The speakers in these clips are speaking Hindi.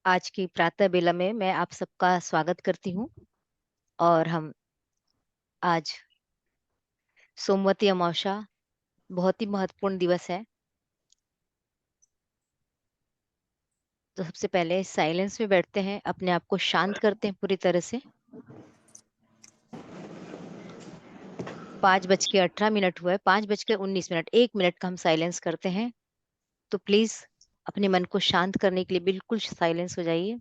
आज की प्रातः बेला में मैं आप सबका स्वागत करती हूँ। और हम आज सोमवती अमावस्या, बहुत ही महत्वपूर्ण दिवस है। तो सबसे पहले साइलेंस में बैठते हैं, अपने आप को शांत करते हैं पूरी तरह से। 5:18 हुआ है, 5:19, 1 मिनट का हम साइलेंस करते हैं। तो प्लीज अपने मन को शांत करने के लिए बिल्कुल साइलेंस हो जाइए।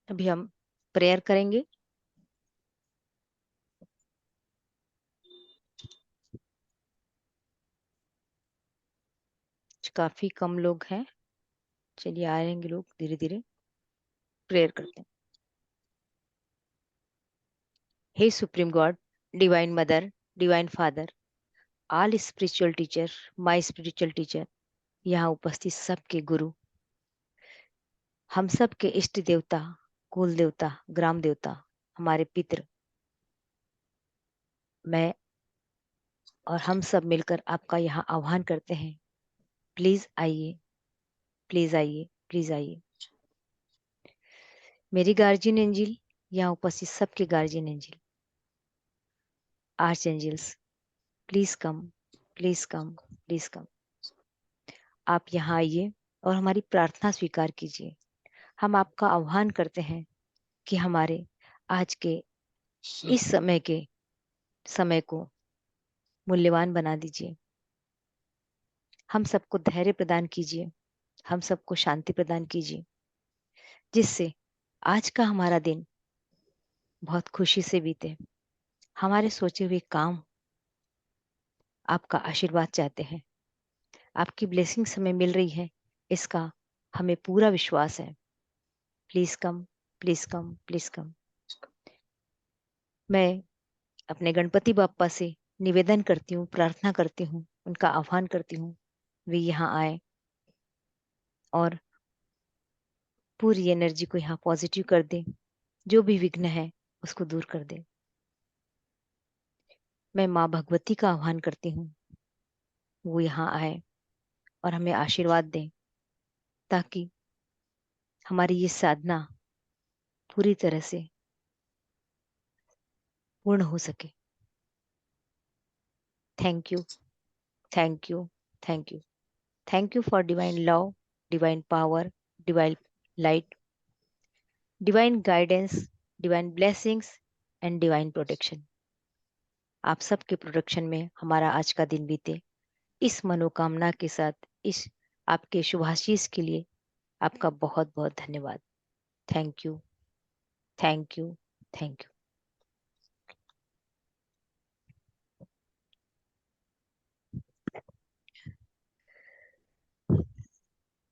अभी हम प्रेयर करेंगे। काफी कम लोग हैं, चलिए आएंगे लोग धीरे धीरे। प्रेयर करते हैं। हे supreme God, divine mother, divine father, all spiritual teacher, my spiritual teacher, यहाँ उपस्थित सबके गुरु, हम सब के इष्ट देवता, कुल देवता, ग्राम देवता, हमारे पितृ, मैं और हम सब मिलकर आपका यहाँ आह्वान करते हैं। प्लीज आइए, प्लीज आइए, प्लीज आइए। मेरी गार्जियन एंजिल, यहाँ उपस्थित सबके guardian angel, archangels, please come, please come, please come. आप यहाँ आइए और हमारी प्रार्थना स्वीकार कीजिए। हम आपका आह्वान करते हैं कि हमारे आज के इस समय को मूल्यवान बना दीजिए। हम सबको धैर्य प्रदान कीजिए, हम सबको शांति प्रदान कीजिए, जिससे आज का हमारा दिन बहुत खुशी से बीते। हमारे सोचे हुए काम आपका आशीर्वाद चाहते हैं। आपकी ब्लेसिंग्स हमें मिल रही है, इसका हमें पूरा विश्वास है। Please come, please come, please कम। मैं अपने गणपति बाप्पा से निवेदन करती हूँ, प्रार्थना करती हूँ, उनका आह्वान करती हूँ, वे यहाँ आए और पूरी एनर्जी को यहाँ पॉजिटिव कर दे, जो भी विघ्न है उसको दूर कर दे। मैं माँ भगवती का आह्वान करती हूँ, वो यहाँ आए और हमें आशीर्वाद दें, ताकि हमारी ये साधना पूरी तरह से पूर्ण हो सके। Thank you, thank you, thank you, thank you for divine love, divine power, divine light, divine guidance, divine blessings and divine protection. आप सबके प्रोटेक्शन में हमारा आज का दिन बीते, इस मनोकामना के साथ, इस आपके शुभाशीष के लिए आपका बहुत बहुत धन्यवाद। Thank you, thank you, thank you.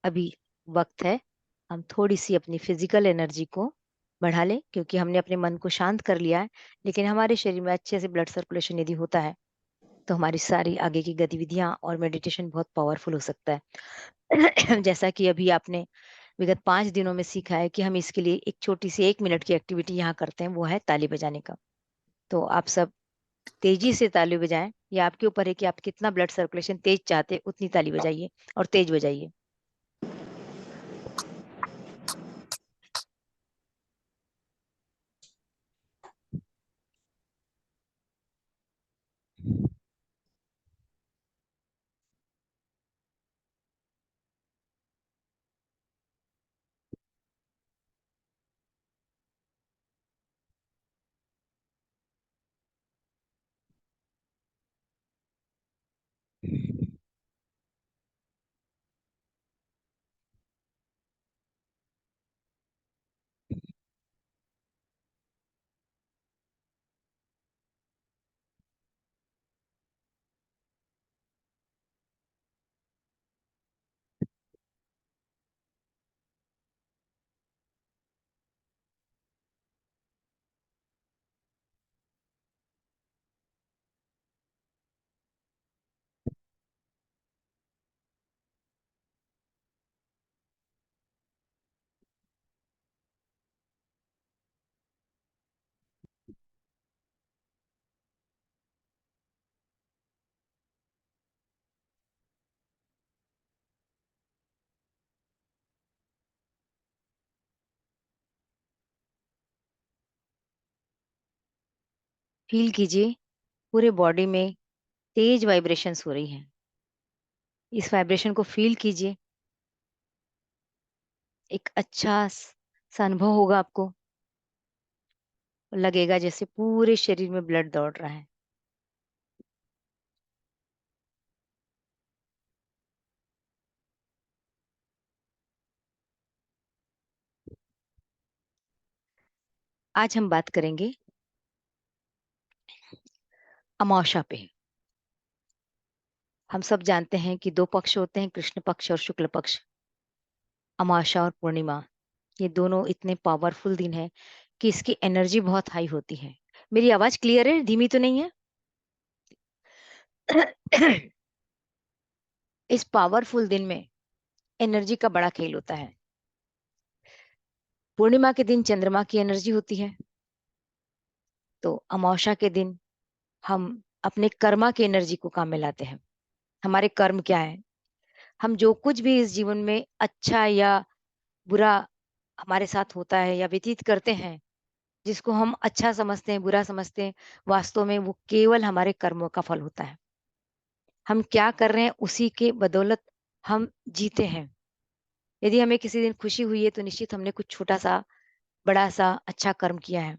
अभी वक्त है हम थोड़ी सी अपनी फिजिकल एनर्जी को बढ़ा लें, क्योंकि हमने अपने मन को शांत कर लिया है, लेकिन हमारे शरीर में अच्छे से ब्लड सर्कुलेशन यदि होता है तो हमारी सारी आगे की गतिविधियां और मेडिटेशन बहुत पावरफुल हो सकता है। जैसा कि अभी आपने विगत 5 दिनों में सीखा है कि हम इसके लिए एक छोटी सी 1 मिनट की एक्टिविटी यहाँ करते हैं, वो है ताली बजाने का। तो आप सब तेजी से ताली बजाएं, या आपके ऊपर है कि आप कितना ब्लड सर्कुलेशन तेज चाहते हैं, उतनी ताली बजाइए और तेज बजाइए। फील कीजिए पूरे बॉडी में तेज वाइब्रेशंस हो रही हैं। इस वाइब्रेशन को फील कीजिए, एक अच्छा सा अनुभव होगा आपको। लगेगा जैसे पूरे शरीर में ब्लड दौड़ रहा है। आज हम बात करेंगे अमावस्या पे। हम सब जानते हैं कि दो पक्ष होते हैं, कृष्ण पक्ष और शुक्ल पक्ष। अमावस्या और पूर्णिमा, ये दोनों इतने पावरफुल दिन हैं कि इसकी एनर्जी बहुत हाई होती है। मेरी आवाज क्लियर है, धीमी तो नहीं है? इस पावरफुल दिन में एनर्जी का बड़ा खेल होता है। पूर्णिमा के दिन चंद्रमा की एनर्जी होती है, तो अमावस्या के दिन हम अपने कर्मा की एनर्जी को काम में लाते हैं। हमारे कर्म क्या है, हम जो कुछ भी इस जीवन में अच्छा या बुरा हमारे साथ होता है या व्यतीत करते हैं, जिसको हम अच्छा समझते हैं, बुरा समझते हैं, वास्तव में वो केवल हमारे कर्मों का फल होता है। हम क्या कर रहे हैं उसी के बदौलत हम जीते हैं। यदि हमें किसी दिन खुशी हुई है तो निश्चित हमने कुछ छोटा सा बड़ा सा अच्छा कर्म किया है,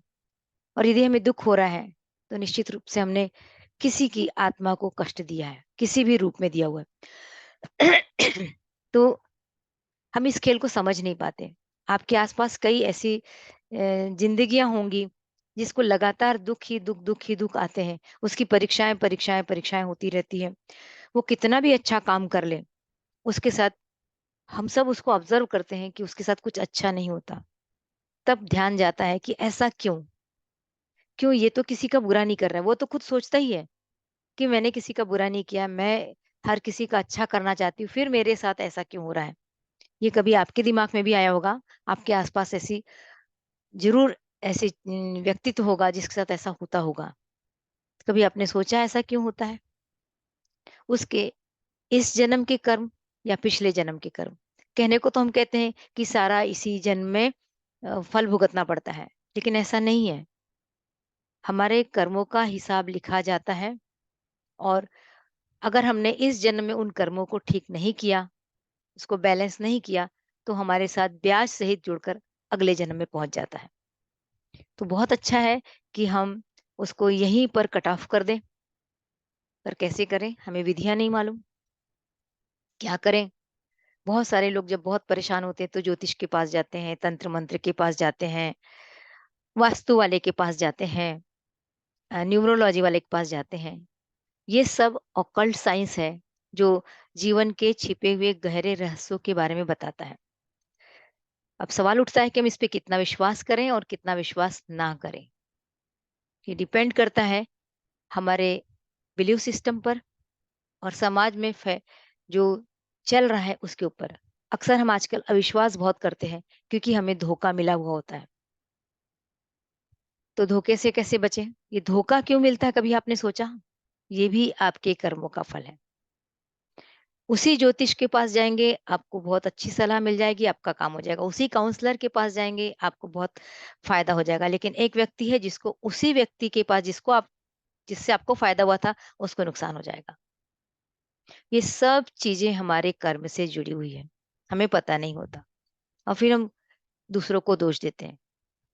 और यदि हमें दुख हो रहा है तो निश्चित रूप से हमने किसी की आत्मा को कष्ट दिया है, किसी भी रूप में दिया हुआ है। तो हम इस खेल को समझ नहीं पाते। आपके आसपास कई ऐसी जिंदगियां होंगी जिसको लगातार दुख ही दुख, दुख ही दुख आते हैं। उसकी परीक्षाएं परीक्षाएं परीक्षाएं होती रहती है। वो कितना भी अच्छा काम कर ले, उसके साथ हम सब उसको ऑब्जर्व करते हैं कि उसके साथ कुछ अच्छा नहीं होता, तब ध्यान जाता है कि ऐसा क्यों? क्यों? ये तो किसी का बुरा नहीं कर रहा है, वो तो खुद सोचता ही है कि मैंने किसी का बुरा नहीं किया, मैं हर किसी का अच्छा करना चाहती हूँ, फिर मेरे साथ ऐसा क्यों हो रहा है? ये कभी आपके दिमाग में भी आया होगा, आपके आसपास ऐसी ज़रूर ऐसे व्यक्तित्व होगा जिसके साथ ऐसा होता होगा। कभी आपने सोचा ऐसा क्यों होता है? उसके इस जन्म के कर्म या पिछले जन्म के कर्म? कहने को तो हम कहते हैं कि सारा इसी जन्म में फल भुगतना पड़ता है, लेकिन ऐसा नहीं है। हमारे कर्मों का हिसाब लिखा जाता है और अगर हमने इस जन्म में उन कर्मों को ठीक नहीं किया, उसको बैलेंस नहीं किया, तो हमारे साथ ब्याज सहित जुड़कर अगले जन्म में पहुँच जाता है। तो बहुत अच्छा है कि हम उसको यहीं पर कट ऑफ कर दें, पर कैसे करें? हमें विधियाँ नहीं मालूम, क्या करें? बहुत सारे लोग जब बहुत परेशान होते हैं तो ज्योतिष के पास जाते हैं, तंत्र मंत्र के पास जाते हैं, वास्तु वाले के पास जाते हैं, न्यूमरोलॉजी वाले के पास जाते हैं। ये सब ऑकल्ट साइंस है जो जीवन के छिपे हुए गहरे रहस्यों के बारे में बताता है। अब सवाल उठता है कि हम इस पे कितना विश्वास करें और कितना विश्वास ना करें। ये डिपेंड करता है हमारे बिलीव सिस्टम पर और समाज में जो चल रहा है उसके ऊपर। अक्सर हम आजकल अविश्वास बहुत करते हैं क्योंकि हमें धोखा मिला हुआ होता है। तो धोखे से कैसे बचें? ये धोखा क्यों मिलता है, कभी आपने सोचा? ये भी आपके कर्मों का फल है। उसी ज्योतिष के पास जाएँगे, आपको बहुत अच्छी सलाह मिल जाएगी, आपका काम हो जाएगा। उसी काउंसलर के पास जाएँगे, आपको बहुत फ़ायदा हो जाएगा। लेकिन एक व्यक्ति है जिसको उसी व्यक्ति के पास जिससे आपको फ़ायदा हुआ था, उसको नुकसान हो जाएगा। ये सब चीज़ें हमारे कर्म से जुड़ी हुई हैं, हमें पता नहीं होता और फिर हम दूसरों को दोष देते हैं।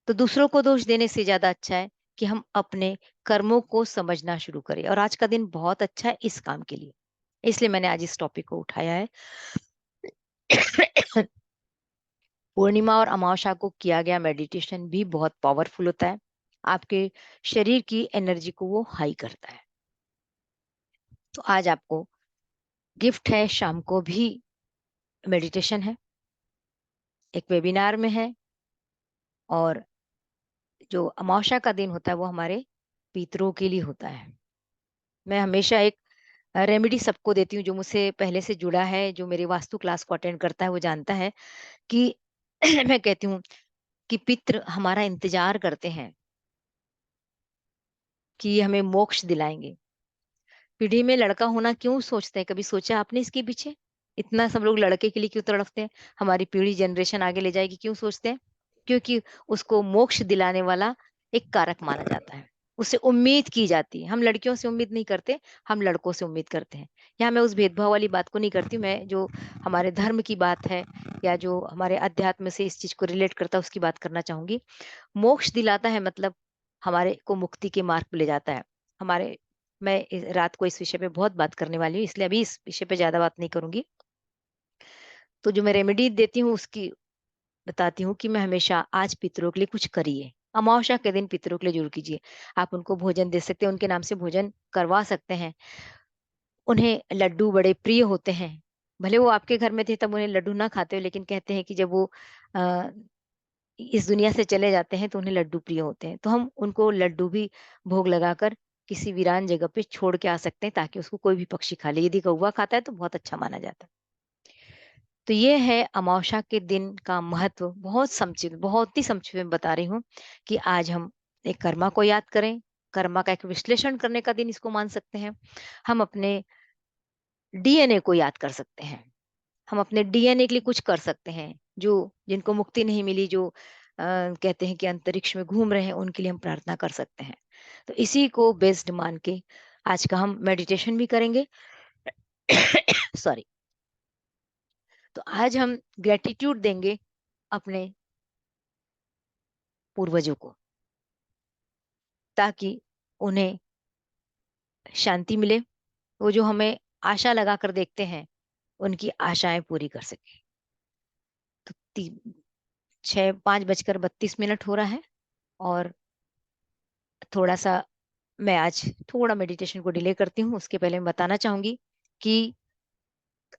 तो दूसरों को दोष देने से ज़्यादा अच्छा है कि हम अपने कर्मों को समझना शुरू करें और आज का दिन बहुत अच्छा है इस काम के लिए। इसलिए मैंने आज इस टॉपिक को उठाया है। पूर्णिमा और अमावस्या को किया गया मेडिटेशन भी बहुत पावरफुल होता है। आपके शरीर की एनर्जी को वो हाई करता है। तो आज आपको गिफ्ट है, शाम को भी मेडिटेशन है, एक वेबिनार में है और जो अमावस्या का दिन होता है वो हमारे पितरों के लिए होता है। मैं हमेशा एक रेमेडी सबको देती हूँ जो मुझसे पहले से जुड़ा है, जो मेरे वास्तु क्लास को अटेंड करता है वो जानता है कि मैं कहती हूँ कि पितृ हमारा इंतजार करते हैं कि ये हमें मोक्ष दिलाएँगे। पीढ़ी में लड़का होना क्यों सोचते हैं? कभी सोचा आपने इसके पीछे? इतना सब लोग लड़के के लिए क्यों तड़पते हैं? हमारी पीढ़ी जनरेशन आगे ले जाएगी क्यों सोचते हैं? क्योंकि उसको मोक्ष दिलाने वाला एक कारक माना जाता है। उससे उम्मीद की जाती है। हम लड़कियों से उम्मीद नहीं करते, हम लड़कों से उम्मीद करते हैं। यहाँ मैं उस भेदभाव वाली बात को नहीं करती, मैं जो हमारे धर्म की बात है या जो हमारे अध्यात्म से इस चीज़ को रिलेट करता है उसकी बात करना चाहूँगी। मोक्ष दिलाता है मतलब हमारे को मुक्ति के मार्ग पे ले जाता है। हमारे मैं रात को इस विषय पे बहुत बात करने वाली हूँ, इसलिए अभी इस विषय पे ज़्यादा बात नहीं करूँगी। तो जो मैं रेमेडी देती हूँ उसकी बताती हूँ कि मैं हमेशा आज पितरों के लिए कुछ करिए। अमावस्या के दिन पितरों के लिए ज़रूर कीजिए। आप उनको भोजन दे सकते हैं, उनके नाम से भोजन करवा सकते हैं। उन्हें लड्डू बड़े प्रिय होते हैं। भले वो आपके घर में थे तब उन्हें लड्डू ना खाते हो, लेकिन कहते हैं कि जब वो अ, इस दुनिया से चले जाते हैं तो उन्हें लड्डू प्रिय होते हैं। तो हम उनको लड्डू भी भोग लगाकर किसी वीरान जगह पे छोड़ के आ सकते हैं ताकि उसको कोई भी पक्षी खा ले। यदि कौवा खाता है तो बहुत अच्छा माना जाता है। तो ये है अमावस्या के दिन का महत्व। बहुत ही संक्षिप्त में बता रही हूँ कि आज हम एक कर्मा को याद करें। कर्मा का एक विश्लेषण करने का दिन इसको मान सकते हैं। हम अपने डीएनए को याद कर सकते हैं। हम अपने डीएनए के लिए कुछ कर सकते हैं। जो जिनको मुक्ति नहीं मिली, जो कहते हैं कि अंतरिक्ष में घूम रहे हैं, उनके लिए हम प्रार्थना कर सकते हैं। तो इसी को बेस्ड मान के आज का हम मेडिटेशन भी करेंगे। सॉरी। तो आज हम ग्रेटिट्यूड देंगे अपने पूर्वजों को ताकि उन्हें शांति मिले। वो जो हमें आशा लगाकर देखते हैं, उनकी आशाएं पूरी कर सके। तो 5:32 हो रहा है और थोड़ा-सा मैं आज थोड़ा मेडिटेशन को डिले करती हूँ। उसके पहले मैं बताना चाहूँगी कि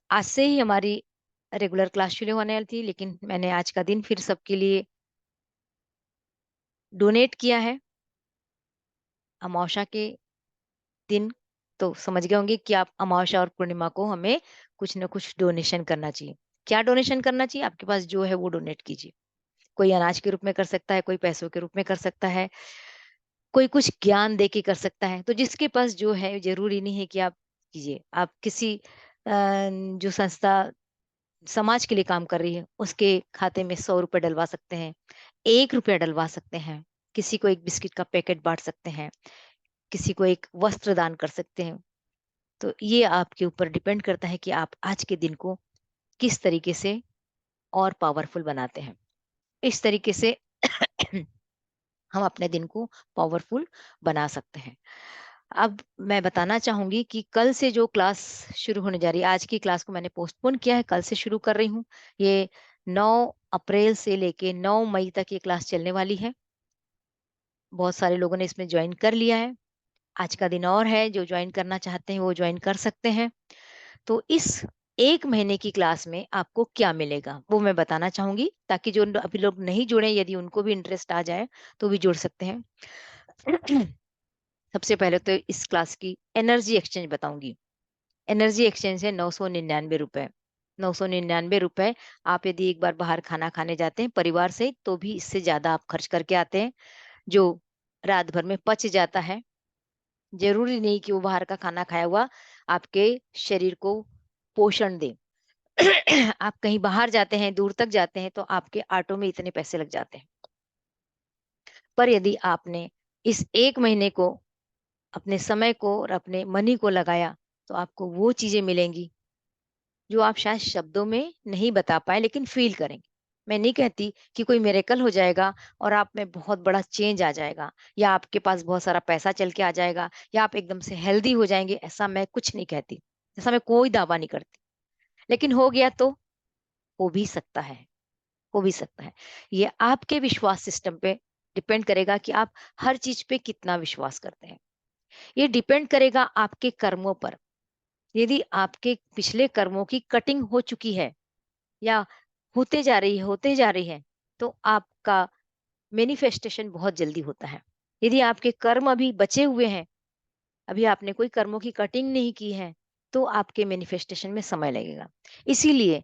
आज से ही हमारी रेगुलर क्लास शुरू होने वाली थी, लेकिन मैंने आज का दिन फिर सबके लिए डोनेट किया है अमावस्या के दिन। तो समझ गए होंगे कि आप अमावस्या और पूर्णिमा को हमें कुछ न कुछ डोनेशन करना चाहिए। क्या डोनेशन करना चाहिए? आपके पास जो है वो डोनेट कीजिए। कोई अनाज के रूप में कर सकता है, कोई पैसों के रूप में कर सकता है, कोई कुछ ज्ञान दे के कर सकता है। तो जिसके पास जो है, जरूरी नहीं है कि आप कीजिए। आप किसी जो संस्था समाज के लिए काम कर रही है उसके खाते में 100 रुपए डलवा सकते हैं, 1 रुपया डलवा सकते हैं, किसी को एक बिस्किट का पैकेट बांट सकते हैं, किसी को एक वस्त्र दान कर सकते हैं। तो ये आपके ऊपर डिपेंड करता है कि आप आज के दिन को किस तरीके से और पावरफुल बनाते हैं। इस तरीके से हम अपने दिन को पावरफुल बना सकते हैं। अब मैं बताना चाहूंगी कि कल से जो क्लास शुरू होने जा रही है, आज की क्लास को मैंने पोस्टपोन किया है, कल से शुरू कर रही हूँ। ये 9 अप्रैल से लेके 9 मई तक ये क्लास चलने वाली है। बहुत सारे लोगों ने इसमें ज्वाइन कर लिया है। आज का दिन और है, जो ज्वाइन करना चाहते हैं वो ज्वाइन कर सकते हैं। तो इस 1 महीने की क्लास में आपको क्या मिलेगा वो मैं बताना चाहूंगी, ताकि जो अभी लोग नहीं जुड़े, यदि उनको भी इंटरेस्ट आ जाए तो भी जुड़ सकते हैं। सबसे पहले तो इस क्लास की एनर्जी एक्सचेंज बताऊंगी। एनर्जी एक्सचेंज है 999 रुपए। 999 रुपए। आप यदि एक बार बाहर खाना खाने जाते हैं परिवार से, तो भी इससे ज्यादा आप खर्च करके आते हैं, जो रात भर में पच जाता है। जरूरी नहीं कि वो बाहर का खाना खाया हुआ आपके शरीर को पोषण दे। आप कहीं बाहर जाते हैं, दूर तक जाते हैं, तो आपके ऑटो में इतने पैसे लग जाते हैं। पर यदि आपने इस 1 महीने को, अपने समय को और अपने मनी को लगाया, तो आपको वो चीजें मिलेंगी जो आप शायद शब्दों में नहीं बता पाए लेकिन फील करेंगे। मैं नहीं कहती कि कोई मिरेकल हो जाएगा और आप में बहुत बड़ा चेंज आ जाएगा, या आपके पास बहुत सारा पैसा चल के आ जाएगा, या आप एकदम से हेल्दी हो जाएंगे, ऐसा मैं कुछ नहीं कहती। ऐसा मैं कोई दावा नहीं करती। लेकिन हो गया तो हो भी सकता है। हो भी सकता है। ये आपके विश्वास सिस्टम पे डिपेंड करेगा कि आप हर चीज पे कितना विश्वास करते हैं। ये डिपेंड करेगा आपके कर्मों पर। यदि आपके पिछले कर्मों की कटिंग हो चुकी है, या होते जा रही है, तो आपका मैनिफेस्टेशन बहुत जल्दी होता है। यदि आपके कर्म अभी बचे हुए हैं, अभी आपने कोई कर्मों की कटिंग नहीं की है, तो आपके मैनिफेस्टेशन में समय लगेगा। इसीलिए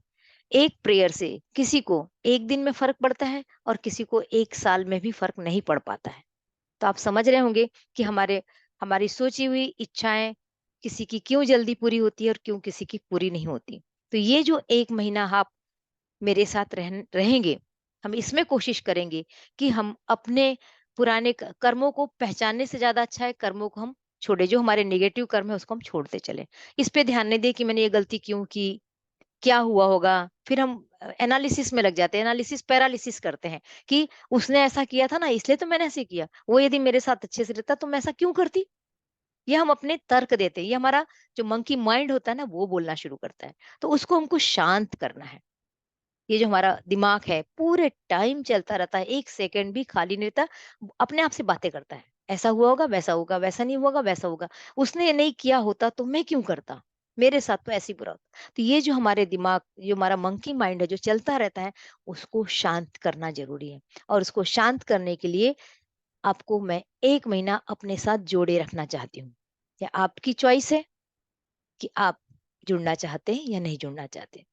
एक प्रेयर से किसी को एक दिन में फर्क पड़ता है, और किसी को 1 साल में भी फर्क नहीं पड़ पाता है। तो आप समझ रहे होंगे कि हमारी सोची हुई इच्छाएं किसी की क्यों जल्दी पूरी होती है और क्यों किसी की पूरी नहीं होती। तो ये जो 1 महीना आप मेरे साथ रहेंगे, हम इसमें कोशिश करेंगे कि हम अपने पुराने कर्मों को पहचानने से ज्यादा अच्छा है कर्मों को हम छोड़े, जो हमारे नेगेटिव कर्म है उसको हम छोड़ते चले। इस पे ध्यान नहीं दे कि मैंने ये गलती क्यों की, क्या हुआ होगा। फिर हम एनालिसिस में लग जाते हैं, एनालिसिस पैरालिसिस करते हैं कि उसने ऐसा किया था ना, इसलिए तो मैंने ऐसे किया, वो यदि मेरे साथ अच्छे से रहता तो मैं ऐसा क्यों करती। ये हम अपने तर्क देते हैं, ये हमारा जो मंकी माइंड होता है ना, वो बोलना शुरू करता है। तो उसको हमको शांत करना है। ये जो हमारा दिमाग है पूरे टाइम चलता रहता है, 1 सेकंड भी खाली नहीं रहता, अपने आप से बातें करता है। ऐसा हुआ होगा, वैसा होगा, वैसा नहीं हुआ होगा, वैसा होगा, उसने ये नहीं किया होता तो मैं क्यों करता, मेरे साथ तो ऐसी बुरा होता। तो ये जो हमारे दिमाग, जो हमारा मंकी माइंड है जो चलता रहता है, उसको शांत करना जरूरी है। और उसको शांत करने के लिए आपको मैं 1 महीना अपने साथ जोड़े रखना चाहती हूँ। या आपकी चॉइस है कि आप जुड़ना चाहते हैं या नहीं जुड़ना चाहते।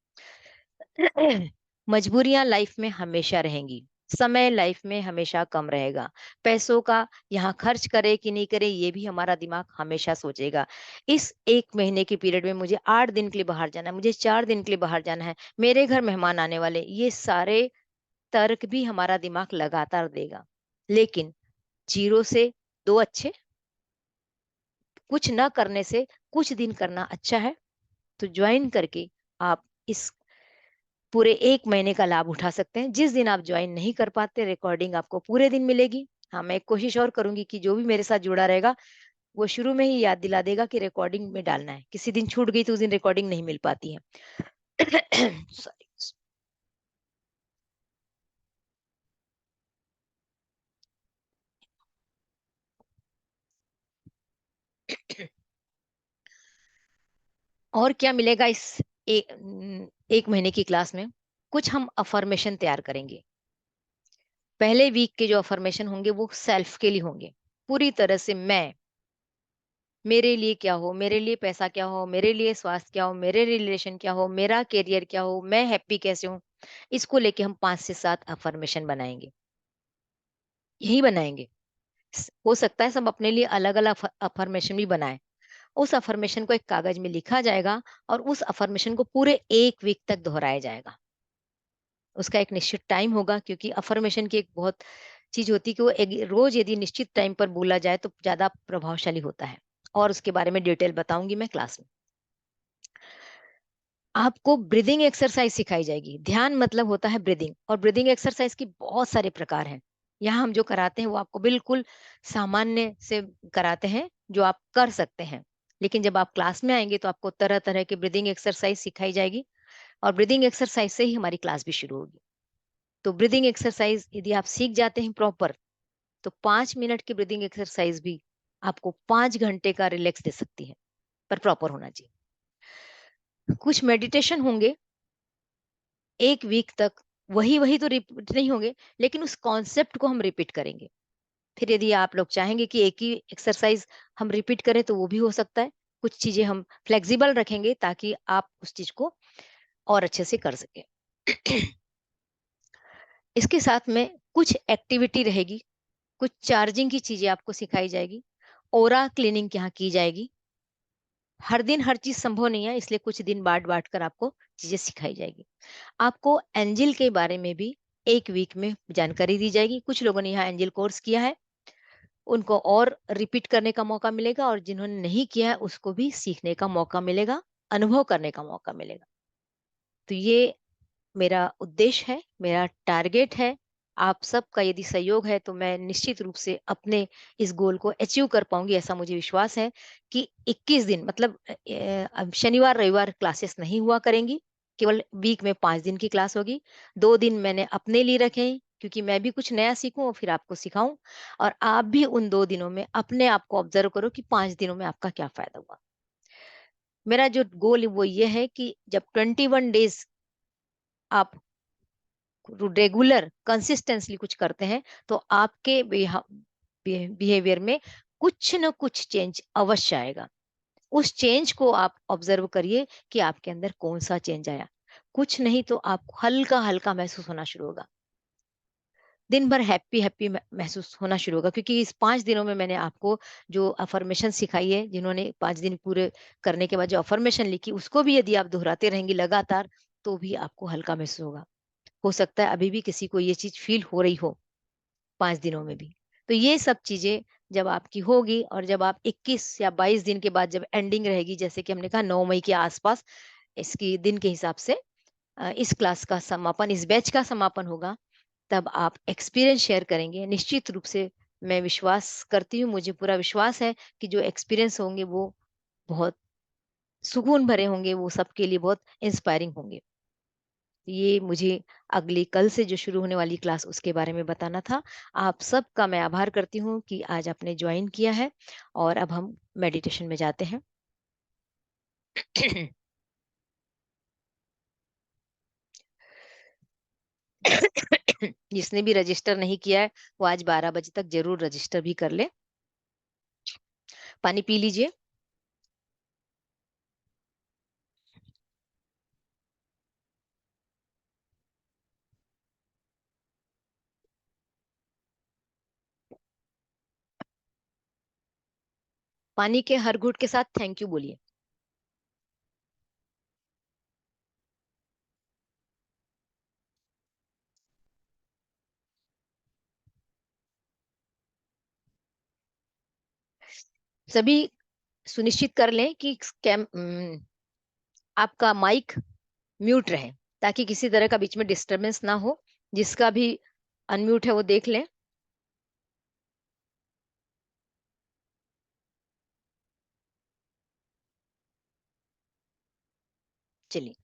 मजबूरियां लाइफ में हमेशा रहेंगी, समय लाइफ में हमेशा कम रहेगा। पैसों का यहाँ खर्च करे कि नहीं करे, ये भी हमारा दिमाग हमेशा सोचेगा। इस 1 महीने के पीरियड में मुझे 8 दिन के लिए बाहर जाना है, मुझे 4 दिन के लिए बाहर जाना है, मेरे घर मेहमान आने वाले, ये सारे तर्क भी हमारा दिमाग लगातार देगा। लेकिन 0 से 2 अच्छे, कुछ ना करने से कुछ दिन करना अच्छा है। तो ज्वाइन करके आप इस पूरे 1 महीने का लाभ उठा सकते हैं। जिस दिन आप ज्वाइन नहीं कर पाते, रिकॉर्डिंग आपको पूरे दिन मिलेगी। हाँ, मैं एक कोशिश और करूंगी कि जो भी मेरे साथ जुड़ा रहेगा वो शुरू में ही याद दिला देगा कि रिकॉर्डिंग में डालना है। किसी दिन छूट गई तो उस दिन रिकॉर्डिंग नहीं मिल पाती है। सॉरी। और क्या मिलेगा इस एक महीने की क्लास में कुछ हम अफर्मेशन तैयार करेंगे। पहले वीक के जो अफर्मेशन होंगे वो सेल्फ के लिए होंगे, पूरी तरह से मैं, मेरे लिए क्या हो, मेरे लिए पैसा क्या हो, मेरे लिए स्वास्थ्य क्या हो, मेरे रिलेशन क्या हो, मेरा करियर क्या हो, मैं हैप्पी कैसे हूँ, इसको लेके हम 5 से 7 अफर्मेशन बनाएंगे। यही बनाएंगे। हो सकता है सब अपने लिए अलग अलग अफर्मेशन भी बनाएं। उस अफर्मेशन को एक कागज में लिखा जाएगा और उस अफर्मेशन को पूरे 1 वीक तक दोहराया जाएगा। उसका एक निश्चित टाइम होगा, क्योंकि अफर्मेशन की एक बहुत चीज होती है कि वो रोज यदि निश्चित टाइम पर बोला जाए तो ज्यादा प्रभावशाली होता है। और उसके बारे में डिटेल बताऊंगी मैं क्लास में। आपको ब्रीदिंग एक्सरसाइज सिखाई जाएगी। ध्यान मतलब होता है ब्रीदिंग, और ब्रीदिंग एक्सरसाइज की बहुत सारे प्रकार हैं। यहाँ हम जो कराते हैं वो आपको बिल्कुल सामान्य से कराते हैं, जो आप कर सकते हैं। लेकिन जब आप क्लास में आएंगे तो आपको तरह तरह की ब्रीदिंग एक्सरसाइज सिखाई जाएगी, और ब्रीदिंग एक्सरसाइज से ही हमारी क्लास भी शुरू होगी। तो ब्रीदिंग एक्सरसाइज यदि आप सीख जाते हैं प्रॉपर, तो 5 मिनट की ब्रीदिंग एक्सरसाइज भी आपको 5 घंटे का रिलैक्स दे सकती है, पर प्रॉपर होना चाहिए। कुछ मेडिटेशन होंगे 1 वीक तक, वही वही तो रिपीट नहीं होंगे, लेकिन उस कॉन्सेप्ट को हम रिपीट करेंगे। फिर यदि आप लोग चाहेंगे कि एक ही एक्सरसाइज हम रिपीट करें तो वो भी हो सकता है। कुछ चीजें हम फ्लेक्सिबल रखेंगे ताकि आप उस चीज को और अच्छे से कर सकें। इसके साथ में कुछ एक्टिविटी रहेगी, कुछ चार्जिंग की चीजें आपको सिखाई जाएगी। ओरा क्लीनिंग यहाँ की जाएगी। हर दिन हर चीज संभव नहीं है, इसलिए कुछ दिन बांट बांट कर आपको चीजें सिखाई जाएगी। आपको एंजल के बारे में भी 1 वीक में जानकारी दी जाएगी। कुछ लोगों ने यहाँ एंजल कोर्स किया है, उनको और रिपीट करने का मौका मिलेगा, और जिन्होंने नहीं किया है उसको भी सीखने का मौका मिलेगा, अनुभव करने का मौका मिलेगा। तो ये मेरा उद्देश्य है, मेरा टारगेट है। आप सबका यदि सहयोग है तो मैं निश्चित रूप से अपने इस गोल को अचीव कर पाऊंगी, ऐसा मुझे विश्वास है। कि 21 दिन मतलब अब शनिवार रविवार क्लासेस नहीं हुआ करेंगी, केवल वीक में 5 दिन की क्लास होगी। 2 दिन मैंने अपने लिए रखे हैं, क्योंकि मैं भी कुछ नया सीखूं और फिर आपको सिखाऊं। और आप भी उन 2 दिनों में अपने आप को ऑब्जर्व करो कि 5 दिनों में आपका क्या फायदा हुआ। मेरा जो गोल है वो ये है कि जब 21 डेज आप रेगुलर कंसिस्टेंटली कुछ करते हैं, तो आपके बिहेवियर में कुछ न कुछ चेंज अवश्य आएगा। उस चेंज को आप ऑब्जर्व करिए कि आपके अंदर कौन सा चेंज आया। कुछ नहीं तो आपको हल्का हल्का महसूस होना शुरू होगा, दिन भर हैप्पी हैप्पी महसूस होना शुरू होगा, क्योंकि इस 5 दिनों में मैंने आपको जो अफर्मेशन सिखाई है, जिन्होंने 5 दिन पूरे करने के बाद जो अफर्मेशन लिखी उसको भी यदि आप दोहराते रहेंगे लगातार, तो भी आपको हल्का महसूस होगा। हो सकता है अभी भी किसी को ये चीज फील हो रही हो 5 दिनों में भी। तो ये सब चीजें जब आपकी होगी, और जब आप 21 या 22 दिन के बाद जब एंडिंग रहेगी, जैसे कि हमने कहा 9 मई के आसपास इसकी दिन के हिसाब से इस क्लास का समापन, इस बैच का समापन होगा, तब आप एक्सपीरियंस शेयर करेंगे निश्चित रूप से। मैं विश्वास करती हूँ, मुझे पूरा विश्वास है कि जो एक्सपीरियंस होंगे वो बहुत सुकून भरे होंगे, वो सबके लिए बहुत इंस्पायरिंग होंगे। ये मुझे अगली कल से जो शुरू होने वाली क्लास उसके बारे में बताना था। आप सबका मैं आभार करती हूँ कि आज आपने ज्वाइन किया है, और अब हम मेडिटेशन में जाते हैं। जिसने भी रजिस्टर नहीं किया है वो आज 12 बजे तक जरूर रजिस्टर भी कर ले। पानी पी लीजिए। पानी के हर घूंट के साथ थैंक यू बोलिए। सभी सुनिश्चित कर लें कि आपका माइक म्यूट रहे, ताकि किसी तरह का बीच में डिस्टरबेंस ना हो। जिसका भी अनम्यूट है वो देख लें। चलिए।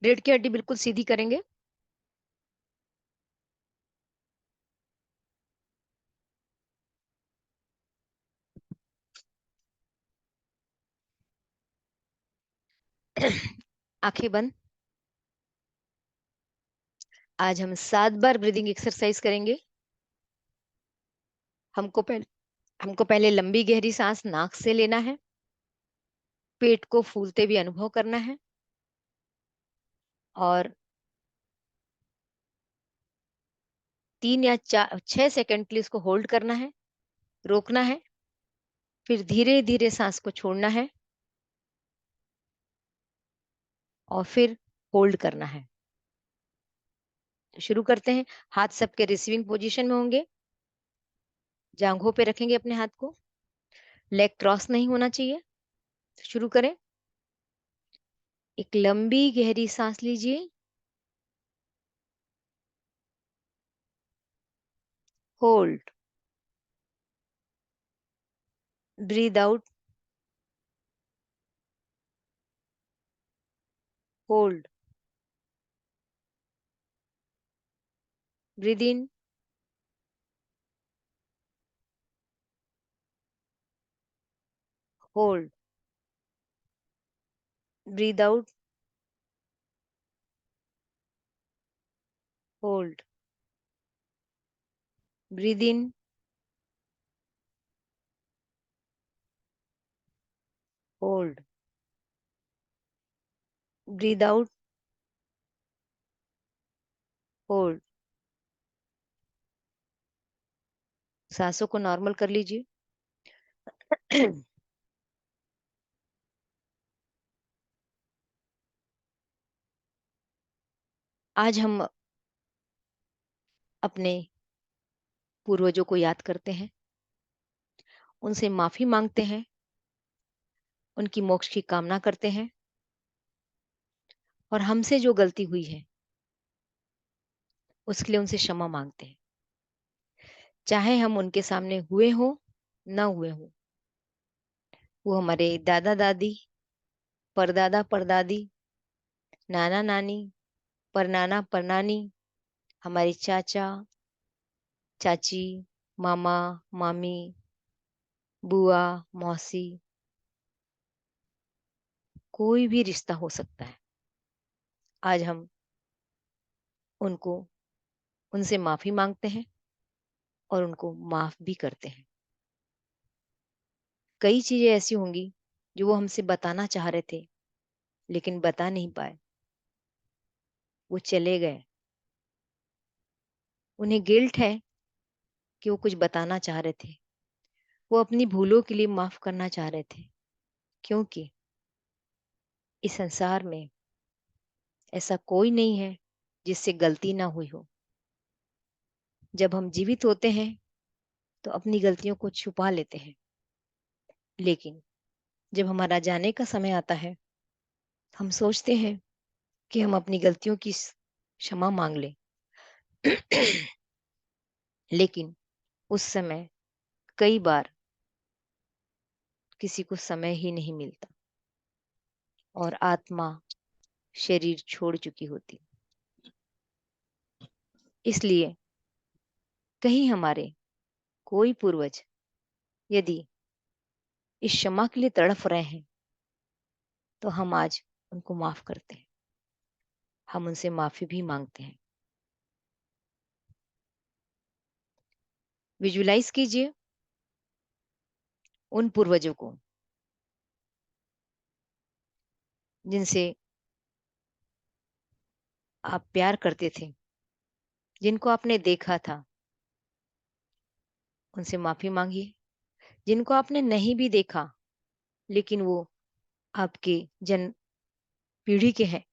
रीढ़ की हड्डी बिल्कुल सीधी करेंगे। आंखें बंद। आज हम 7 बार ब्रीदिंग एक्सरसाइज करेंगे। हमको पहले लंबी गहरी सांस नाक से लेना है, पेट को फूलते हुए अनुभव करना है, और 3 या 6 सेकंड के लिए इसको होल्ड करना है, रोकना है, फिर धीरे धीरे सांस को छोड़ना है और फिर होल्ड करना है। तो शुरू करते हैं। हाथ सबके रिसीविंग पोजीशन में होंगे, जांघों पे रखेंगे अपने हाथ को, लेग क्रॉस नहीं होना चाहिए। तो शुरू करें। एक लंबी गहरी सांस लीजिए, hold, breathe out, hold, breathe in, hold, breathe out, hold, breathe in, hold, breathe out, hold. सांसों को नॉर्मल कर लीजिए। आज हम अपने पूर्वजों को याद करते हैं, उनसे माफी मांगते हैं, उनकी मोक्ष की कामना करते हैं, और हमसे जो गलती हुई है उसके लिए उनसे क्षमा मांगते हैं। चाहे हम उनके सामने हुए हो ना हुए हो, वो हमारे दादा दादी, परदादा परदादी, नाना नानी, परनाना परनानी, हमारे चाचा चाची, मामा मामी, बुआ मौसी, कोई भी रिश्ता हो सकता है। आज हम उनको उनसे माफी मांगते हैं और उनको माफ भी करते हैं। कई चीजें ऐसी होंगी जो वो हमसे बताना चाह रहे थे लेकिन बता नहीं पाए, वो चले गए। उन्हें गिल्ट है कि वो कुछ बताना चाह रहे थे, वो अपनी भूलों के लिए माफ करना चाह रहे थे, क्योंकि इस संसार में ऐसा कोई नहीं है जिससे गलती ना हुई हो। जब हम जीवित होते हैं तो अपनी गलतियों को छुपा लेते हैं, लेकिन जब हमारा जाने का समय आता है हम सोचते हैं कि हम अपनी गलतियों की क्षमा मांग लें। लेकिन उस समय कई बार किसी को समय ही नहीं मिलता और आत्मा शरीर छोड़ चुकी होती। इसलिए कहीं हमारे कोई पूर्वज यदि इस क्षमा के लिए तड़फ रहे हैं तो हम आज उनको माफ करते हैं, हम उनसे माफी भी मांगते हैं। विजुलाइज कीजिए उन पूर्वजों को जिनसे आप प्यार करते थे, जिनको आपने देखा था, उनसे माफी मांगिए। जिनको आपने नहीं भी देखा लेकिन वो आपके जन पीढ़ी के हैं,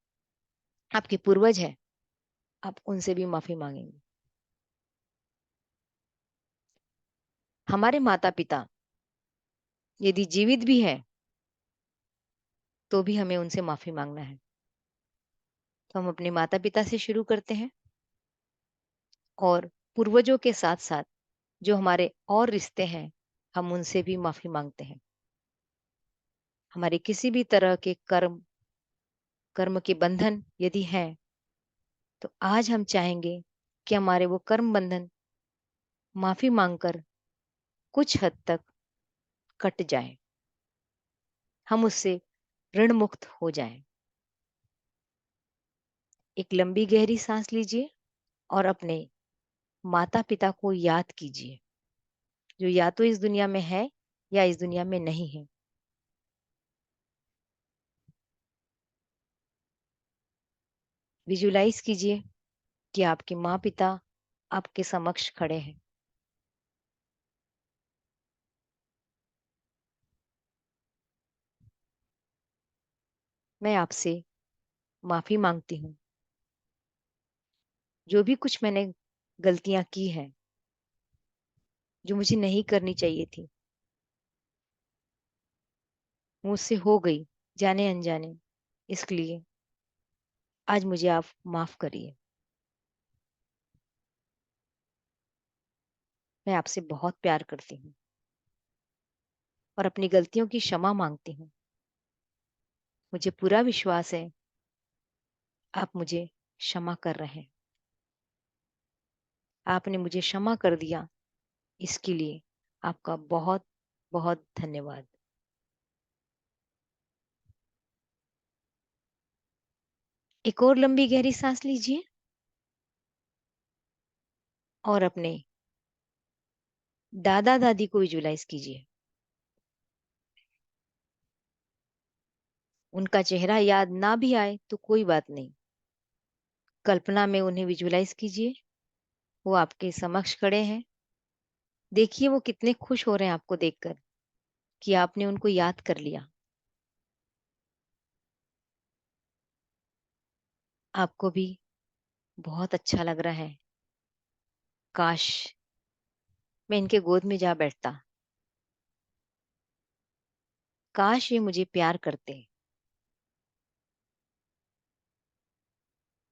आपके पूर्वज हैं, आप उनसे भी माफी मांगेंगे। हमारे माता पिता यदि जीवित भी है तो भी हमें उनसे माफी मांगना है। तो हम अपने माता पिता से शुरू करते हैं और पूर्वजों के साथ साथ जो हमारे और रिश्ते हैं हम उनसे भी माफी मांगते हैं। हमारे किसी भी तरह के कर्म के बंधन यदि हैं तो आज हम चाहेंगे कि हमारे वो कर्म बंधन माफी मांगकर कुछ हद तक कट जाए, हम उससे ऋण मुक्त हो जाएं। एक लंबी गहरी सांस लीजिए और अपने माता पिता को याद कीजिए, जो या तो इस दुनिया में है या इस दुनिया में नहीं है। विजुलाइज कीजिए कि आपके माँ पिता आपके समक्ष खड़े हैं। मैं आपसे माफी मांगती हूँ, जो भी कुछ मैंने गलतियां की हैं, जो मुझे नहीं करनी चाहिए थी, मुझसे हो गई जाने अनजाने, इसलिए आज मुझे आप माफ करिए। मैं आपसे बहुत प्यार करती हूँ और अपनी गलतियों की क्षमा मांगती हूँ। मुझे पूरा विश्वास है आप मुझे क्षमा कर रहे हैं। आपने मुझे क्षमा कर दिया, इसके लिए आपका बहुत बहुत धन्यवाद। एक और लंबी गहरी सांस लीजिए और अपने दादा दादी को विजुलाइज कीजिए। उनका चेहरा याद ना भी आए तो कोई बात नहीं, कल्पना में उन्हें विजुलाइज कीजिए। वो आपके समक्ष खड़े हैं। देखिए वो कितने खुश हो रहे हैं आपको देखकर कि आपने उनको याद कर लिया। आपको भी बहुत अच्छा लग रहा है। काश मैं इनके गोद में जा बैठता। काश ये मुझे प्यार करते।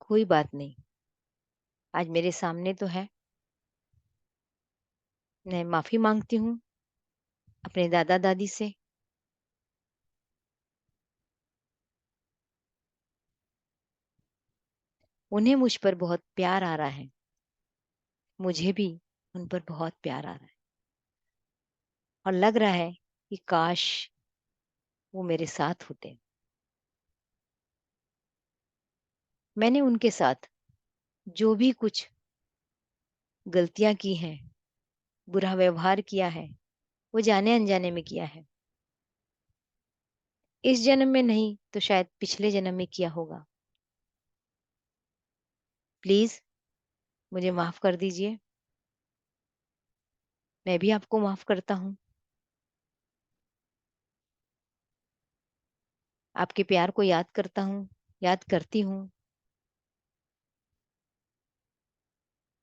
कोई बात नहीं, आज मेरे सामने तो है। मैं माफी मांगती हूँ अपने दादा दादी से। उन्हें मुझ पर बहुत प्यार आ रहा है, मुझे भी उन पर बहुत प्यार आ रहा है, और लग रहा है कि काश वो मेरे साथ होते। मैंने उनके साथ जो भी कुछ गलतियां की हैं, बुरा व्यवहार किया है, वो जाने अनजाने में किया है। इस जन्म में नहीं तो शायद पिछले जन्म में किया होगा। प्लीज मुझे माफ कर दीजिए। मैं भी आपको माफ करता हूँ। आपके प्यार को याद करता हूँ, याद करती हूँ।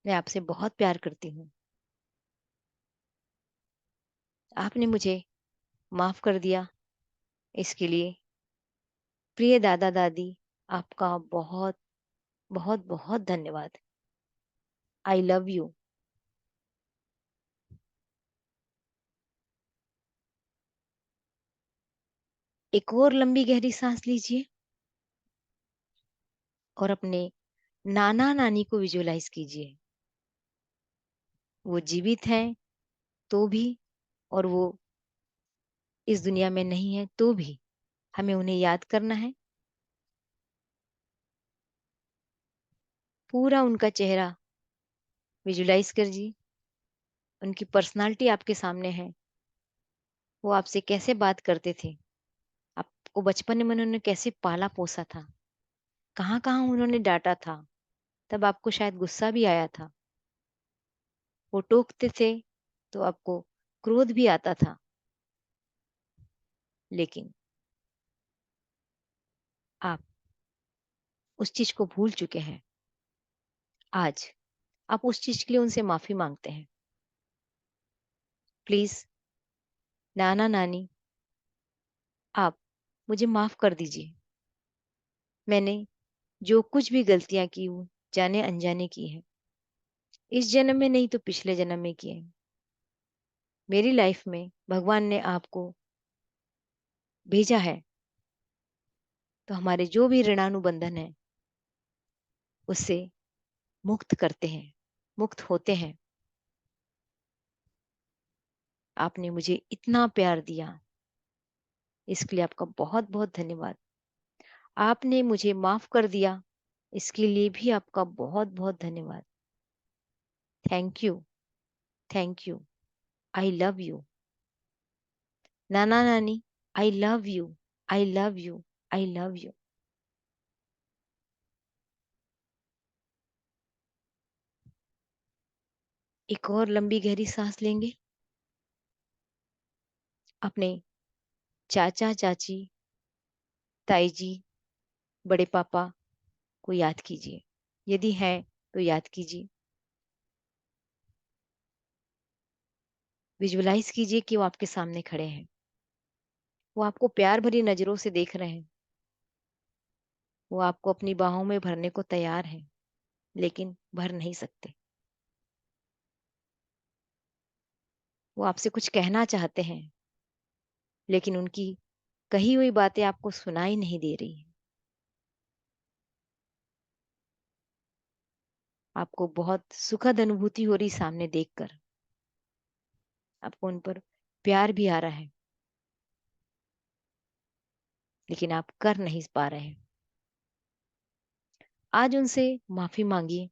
मैं आपसे बहुत प्यार करती हूँ। आपने मुझे माफ कर दिया, इसके लिए प्रिय दादा दादी, आपका बहुत बहुत बहुत धन्यवाद। I love you. एक और लंबी गहरी सांस लीजिए और अपने नाना नानी को विजुलाइज कीजिए। वो जीवित हैं तो भी, और वो इस दुनिया में नहीं है तो भी, हमें उन्हें याद करना है। पूरा उनका चेहरा विजुलाइज कीजिए। उनकी पर्सनालिटी आपके सामने है। वो आपसे कैसे बात करते थे, आपको बचपन में उन्होंने कैसे पाला पोसा था, कहाँ कहाँ उन्होंने डांटा था, तब आपको शायद गुस्सा भी आया था। वो टोकते थे तो आपको क्रोध भी आता था, लेकिन आप उस चीज को भूल चुके हैं। आज आप उस चीज के लिए उनसे माफी मांगते हैं। प्लीज नाना नानी, आप मुझे माफ कर दीजिए। मैंने जो कुछ भी गलतियां की हूँ, जाने अनजाने की है, इस जन्म में नहीं तो पिछले जन्म में की है। मेरी लाइफ में भगवान ने आपको भेजा है, तो हमारे जो भी ऋणानुबंधन है उससे मुक्त करते हैं, मुक्त होते हैं। आपने मुझे इतना प्यार दिया, इसके लिए आपका बहुत बहुत धन्यवाद। आपने मुझे माफ कर दिया, इसके लिए भी आपका बहुत बहुत धन्यवाद। Thank you, thank you. I love you. नाना नानी, I love you, I love you, I love you. एक और लंबी गहरी सांस लेंगे। अपने चाचा चाची, ताई जी, बड़े पापा को याद कीजिए, यदि है तो याद कीजिए। विजुअलाइज कीजिए कि वो आपके सामने खड़े हैं। वो आपको प्यार भरी नजरों से देख रहे हैं। वो आपको अपनी बाहों में भरने को तैयार हैं, लेकिन भर नहीं सकते। वो आपसे कुछ कहना चाहते हैं, लेकिन उनकी कही हुई बातें आपको सुनाई नहीं दे रही। आपको बहुत सुखद अनुभूति हो रही सामने देखकर। आपको उन पर प्यार भी आ रहा है, लेकिन आप कर नहीं पा रहे हैं। आज उनसे माफी मांगिए।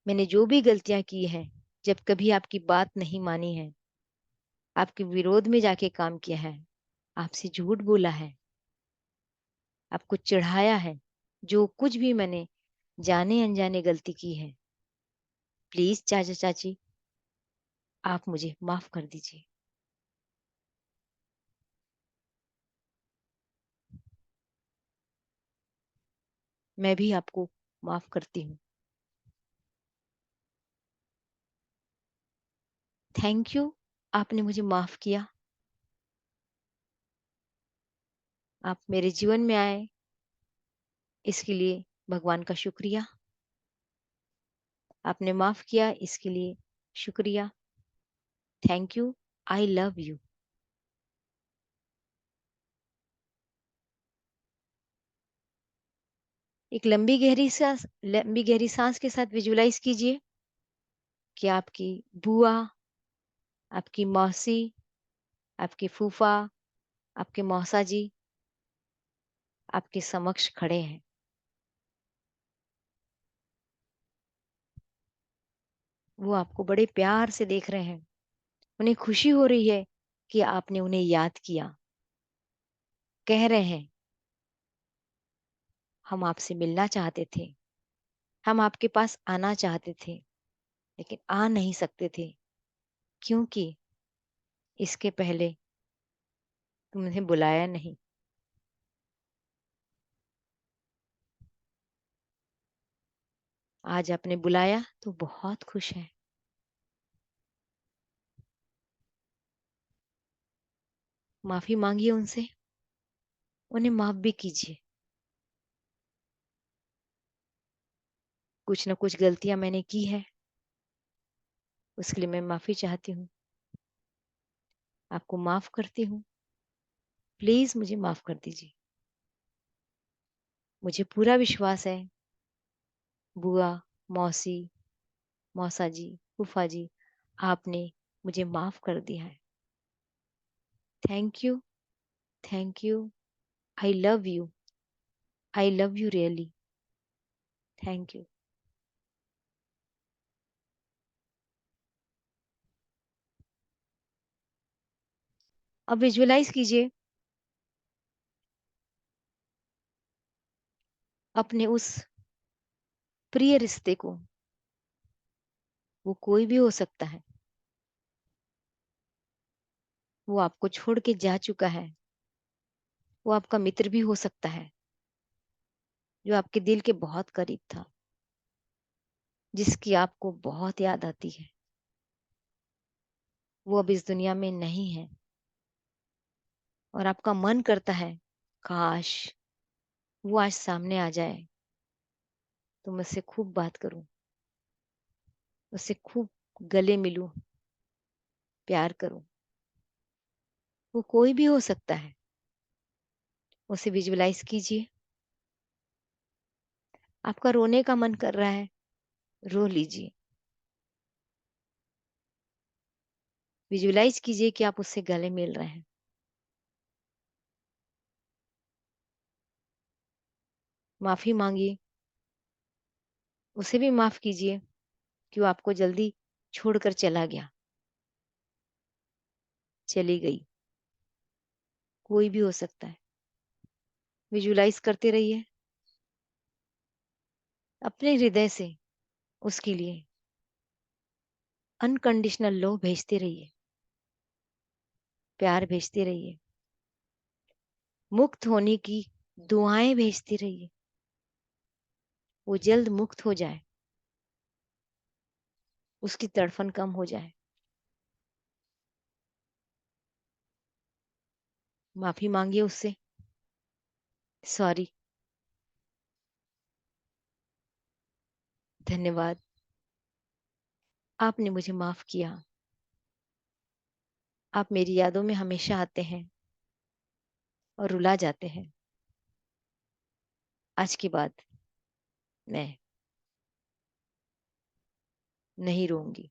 मैंने जो भी गलतियां की हैं, जब कभी आपकी बात नहीं मानी है, आपके विरोध में जाके काम किया है, आपसे झूठ बोला है, आपको चिढ़ाया है, जो कुछ भी मैंने जाने अनजाने गलती की है, प्लीज चाचा चाची, आप मुझे माफ कर दीजिए। मैं भी आपको माफ करती हूँ। थैंक यू, आपने मुझे माफ किया। आप मेरे जीवन में आए, इसके लिए भगवान का शुक्रिया। आपने माफ किया, इसके लिए शुक्रिया। Thank you, I love you. एक लंबी गहरी सांस के साथ विजुलाइज कीजिए कि आपकी बुआ, आपकी मौसी, आपकी फूफा, आपके मौसा जी आपके समक्ष खड़े हैं। वो आपको बड़े प्यार से देख रहे हैं। उन्हें खुशी हो रही है कि आपने उन्हें याद किया। कह रहे हैं, हम आपसे मिलना चाहते थे, हम आपके पास आना चाहते थे, लेकिन आ नहीं सकते थे, क्योंकि इसके पहले तुमने बुलाया नहीं। आज आपने बुलाया तो बहुत खुश है। माफी मांगिए उनसे, उन्हें माफ भी कीजिए। कुछ न कुछ गलतियां मैंने की है, उसके लिए मैं माफी चाहती हूँ। आपको माफ करती हूँ। प्लीज मुझे माफ कर दीजिए। मुझे पूरा विश्वास है, बुआ, मौसी, मौसा जी, फूफा जी, आपने मुझे माफ कर दिया है। Thank you, thank you. I love you, I love you really. Thank you. अब विजुअलाइज कीजिए अपने उस प्रिय रिश्ते को। वो कोई भी हो सकता है। वो आपको छोड़ के जा चुका है। वो आपका मित्र भी हो सकता है, जो आपके दिल के बहुत करीब था, जिसकी आपको बहुत याद आती है। वो अब इस दुनिया में नहीं है, और आपका मन करता है, काश वो आज सामने आ जाए तो मुझसे खूब बात करूं, उससे खूब गले मिलूं, प्यार करूं। वो कोई भी हो सकता है। उसे विजुअलाइज कीजिए। आपका रोने का मन कर रहा है, रो लीजिए। विजुअलाइज कीजिए कि आप उससे गले मिल रहे हैं। माफी मांगिए, उसे भी माफ कीजिए कि वो आपको जल्दी छोड़कर चला गया, चली गई। कोई भी हो सकता है। विजुलाइज करते रहिए अपने हृदय से उसके लिए अनकंडीशनल लव भेजते रहिए, प्यार भेजते रहिए, मुक्त होने की दुआएं भेजते रहिए। वो जल्द मुक्त हो जाए, उसकी तड़फन कम हो जाए। माफी मांगिए उससे, सॉरी, धन्यवाद, आपने मुझे माफ किया। आप मेरी यादों में हमेशा आते हैं और रुला जाते हैं। आज के बाद मैं नहीं रोऊंगी।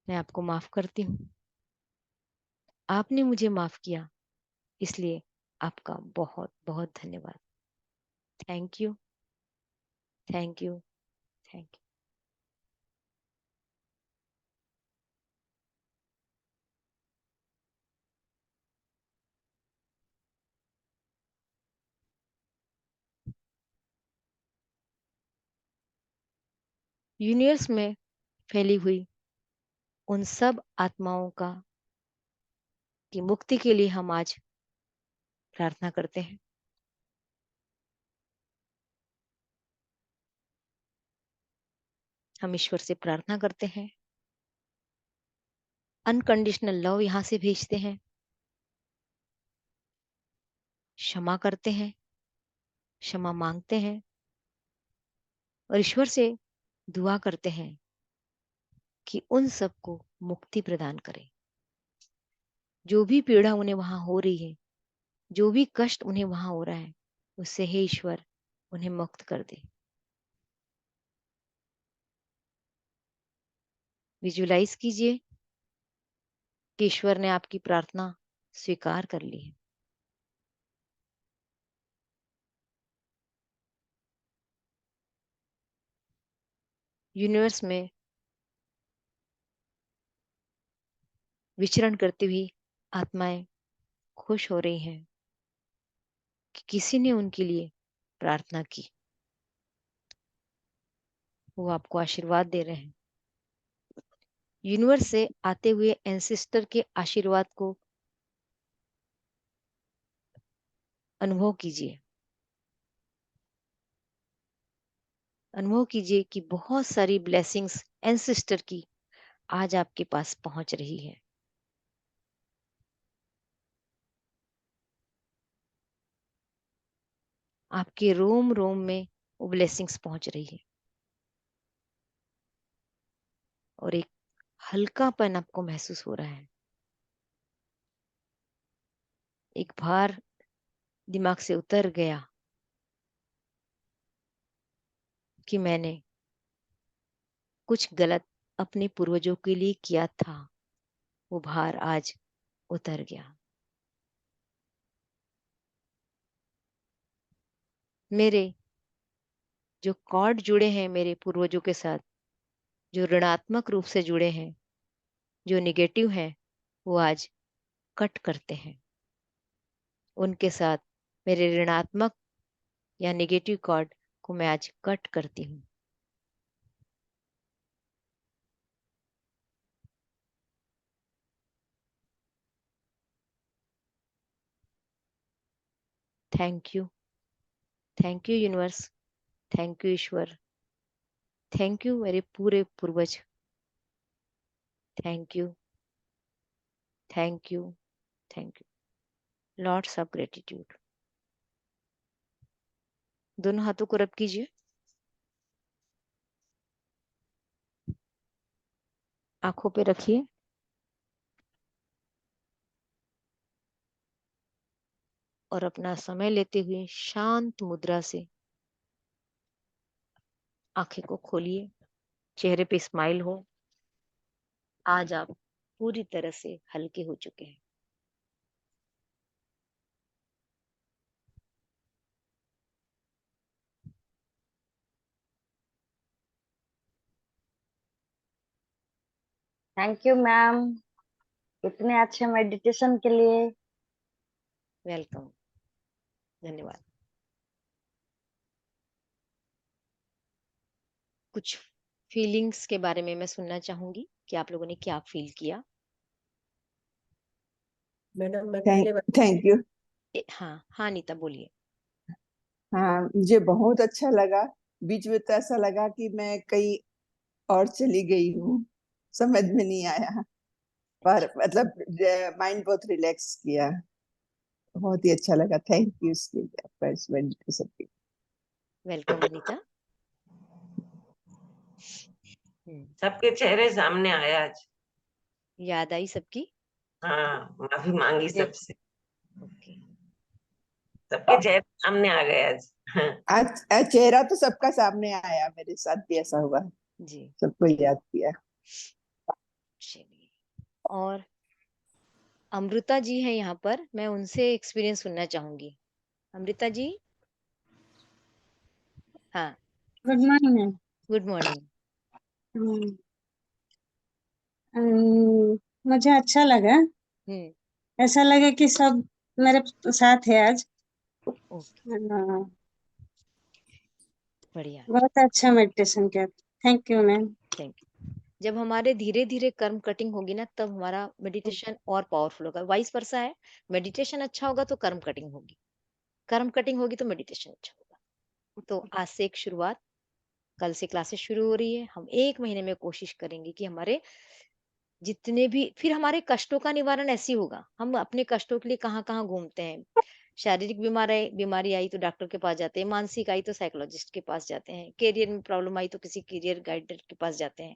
मैं आपको माफ करती हूँ। आपने मुझे माफ किया, इसलिए आपका बहुत बहुत धन्यवाद। Thank you, thank you, thank you. Universe में फैली हुई उन सब आत्माओं का की मुक्ति के लिए हम आज प्रार्थना करते हैं। हम ईश्वर से प्रार्थना करते हैं, अनकंडीशनल लव यहाँ से भेजते हैं, क्षमा करते हैं, क्षमा मांगते हैं और ईश्वर से दुआ करते हैं कि उन सबको मुक्ति प्रदान करे। जो भी पीड़ा उन्हें वहां हो रही है, जो भी कष्ट उन्हें वहां हो रहा है, उससे हे ईश्वर उन्हें मुक्त कर दे। विजुलाइज कीजिए कि ईश्वर ने आपकी प्रार्थना स्वीकार कर ली है। यूनिवर्स में विचरण करती हुई आत्माएं खुश हो रही हैं कि किसी ने उनके लिए प्रार्थना की। वो आपको आशीर्वाद दे रहे हैं। यूनिवर्स से आते हुए एंसेस्टर के आशीर्वाद को अनुभव कीजिए। अनुभव कीजिए कि बहुत सारी ब्लेसिंग्स एंसेस्टर की आज आपके पास पहुंच रही है। आपके रोम रोम में वो ब्लेसिंग्स पहुंच रही है और एक हल्कापन आपको महसूस हो रहा है। एक भार दिमाग से उतर गया कि मैंने कुछ गलत अपने पूर्वजों के लिए किया था। वो भार आज उतर गया। मेरे जो कॉर्ड जुड़े हैं मेरे पूर्वजों के साथ, जो ऋणात्मक रूप से जुड़े हैं, जो निगेटिव हैं, वो आज कट करते हैं। उनके साथ मेरे ऋणात्मक या निगेटिव कॉर्ड को मैं आज कट करती हूँ। Thank you, thank you universe, thank you Ishwar, thank you मेरे पूरे पूर्वज, thank you, thank you, thank you. Lots of gratitude. दोनों हाथों को रब कीजिए, आंखों पे रखिए और अपना समय लेते हुए शांत मुद्रा से आंखें को खोलिए। चेहरे पे स्माइल हो। आज आप पूरी तरह से हल्के हो चुके हैं। थैंक यू मैम, इतने अच्छे मेडिटेशन के लिए। वेलकम, धन्यवाद। कुछ फीलिंग्स के बारे में मैं सुनना चाहूंगी कि आप लोगों ने क्या फील किया। मैडम मैं पहले थैंक यू। हाँ हाँ नीता बोलिए। हाँ, मुझे बहुत अच्छा लगा। बीच में तो ऐसा लगा कि मैं कहीं और चली गई हूँ, समझ में नहीं आया, पर मतलब माइंड बहुत रिलैक्स किया। बहुत ही अच्छा लगा। थैंक यू इसके लिए, आपका इस मेडिटेशन के लिए। वेलकम अनीता। सबके चेहरे सामने आया आज। याद आई सबकी। हाँ, माफी मांगी सबसे। ओके। सबके चेहरे सामने आ गए आज। आज चेहरा तो सबका सामने आया, मेरे साथ भी ऐसा हुआ, जी सबको याद किया। चलिए, और अमृता जी है यहाँ पर, मैं उनसे एक्सपीरियंस सुनना चाहूंगी। अमृता जी। हाँ, good morning ma'am. Good morning. मुझे अच्छा लगा, ऐसा लगा कि सब मेरे साथ है आज। ओके, बढ़िया। बहुत अच्छा मेडिटेशन किया, thank you ma'am. Thank you. जब हमारे धीरे धीरे कर्म कटिंग होगी ना, तब हमारा मेडिटेशन और पावरफुल होगा। वाइस वर्सा है, मेडिटेशन अच्छा होगा तो कर्म कटिंग होगी, कर्म कटिंग होगी तो मेडिटेशन अच्छा होगा। तो आज से एक शुरुआत, कल से क्लासेस शुरू हो रही है। हम 1 महीने में कोशिश करेंगे कि हमारे जितने भी, फिर हमारे कष्टों का निवारण ऐसे ही होगा। हम अपने कष्टों के लिए कहाँ कहाँ घूमते हैं। शारीरिक बीमारी आई तो डॉक्टर के पास जाते हैं, मानसिक आई तो साइकोलॉजिस्ट के पास जाते हैं, करियर में प्रॉब्लम आई तो किसी करियर गाइडर के पास जाते हैं,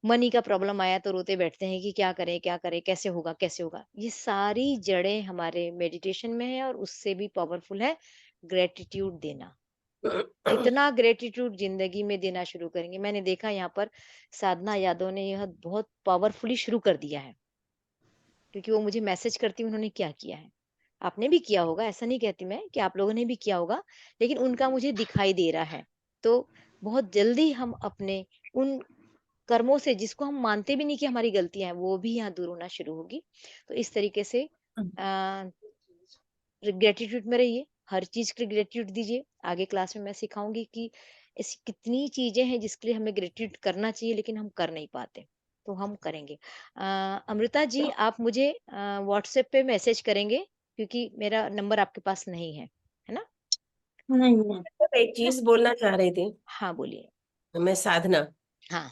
मनी का प्रॉब्लम आया तो रोते बैठते हैं कि क्या करें, कैसे होगा कैसे होगा। ये सारी जड़ें हमारे मेडिटेशन में है, और उससे भी पावरफुल है ग्रेटिट्यूड देना। जितना ग्रेटिट्यूड जिंदगी में देना शुरू करेंगे, मैंने देखा यहाँ पर साधना यादव ने यह बहुत पावरफुली शुरू कर दिया है, क्योंकि वो मुझे मैसेज करती उन्होंने क्या किया है। आपने भी किया होगा, ऐसा नहीं कहती मैं कि आप लोगों ने भी किया होगा, लेकिन उनका मुझे दिखाई दे रहा है। तो बहुत जल्दी हम अपने उन कर्मों से, जिसको हम मानते भी नहीं कि हमारी गलतियां हैं, वो भी यहाँ दूर होना शुरू होगी। तो इस तरीके से ग्रेटिट्यूड में रहिए, हर चीज के ग्रेटिट्यूड दीजिए। आगे क्लास में मैं सिखाऊंगी कि ऐसी कितनी चीजें हैं जिसके लिए हमें ग्रेटिट्यूड करना चाहिए, लेकिन हम कर नहीं पाते, तो हम करेंगे। अमृता जी, आप मुझे व्हाट्सएप पे मैसेज करेंगे, क्योंकि मेरा नंबर आपके पास नहीं है ना? नहीं मैम। एक चीज बोलना चाह रही थी हाँ बोलिए। मैं, साधना। हाँ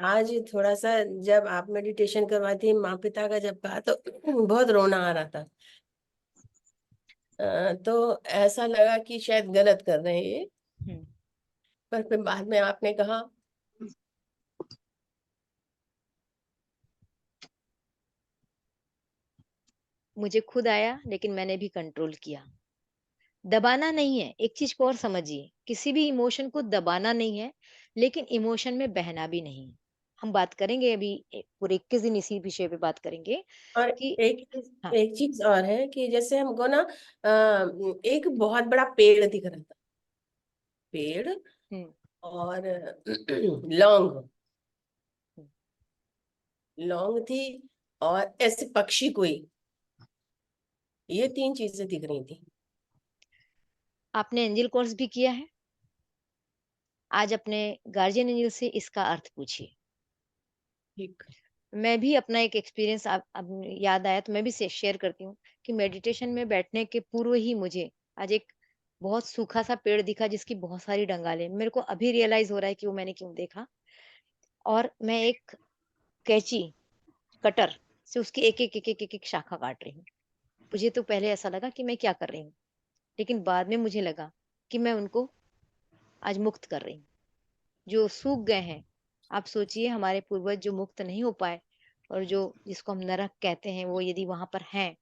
आज थोड़ा सा जब आप मेडिटेशन करवाती माँ पिता का जब कहा तो बहुत रोना आ रहा था। तो ऐसा लगा कि शायद गलत कर रहे हैं ये। पर फिर बाद में आपने कहा मुझे खुद आया, लेकिन मैंने भी कंट्रोल किया। दबाना नहीं है, एक चीज को और समझिए, किसी भी इमोशन को दबाना नहीं है, लेकिन इमोशन में बहना भी नहीं है। हम बात करेंगे अभी पूरे 21 दिन इसी विषय पे बात करेंगे और कि हाँ। एक चीज और है कि जैसे हमको ना एक बहुत बड़ा पेड़ दिख रहा था, पेड़ और लौंग, लौंग थी और ऐसे पक्षी कोई, ये 3 चीजें दिख रही थी। आपने एंजल कोर्स भी किया है, आज अपने गार्जियन एंजल से इसका अर्थ पूछिए। ठीक। मैं भी अपना एक एक्सपीरियंस अब याद आया तो मैं भी शेयर करती हूँ कि मेडिटेशन में बैठने के पूर्व ही मुझे आज एक बहुत सूखा सा पेड़ दिखा, जिसकी बहुत सारी डंगालें। मेरे को अभी रियलाइज हो रहा है कि वो मैंने क्यों देखा। और मैं एक कैंची, कटर से उसकी एक एक शाखा काट रही हूँ। मुझे तो पहले ऐसा लगा कि मैं क्या कर रही हूँ, लेकिन बाद में मुझे लगा कि मैं उनको आज मुक्त कर रही हूँ, जो सूख गए हैं। आप सोचिए, हमारे पूर्वज जो मुक्त नहीं हो पाए, और जो जिसको हम नरक कहते हैं, वो यदि वहां पर हैं,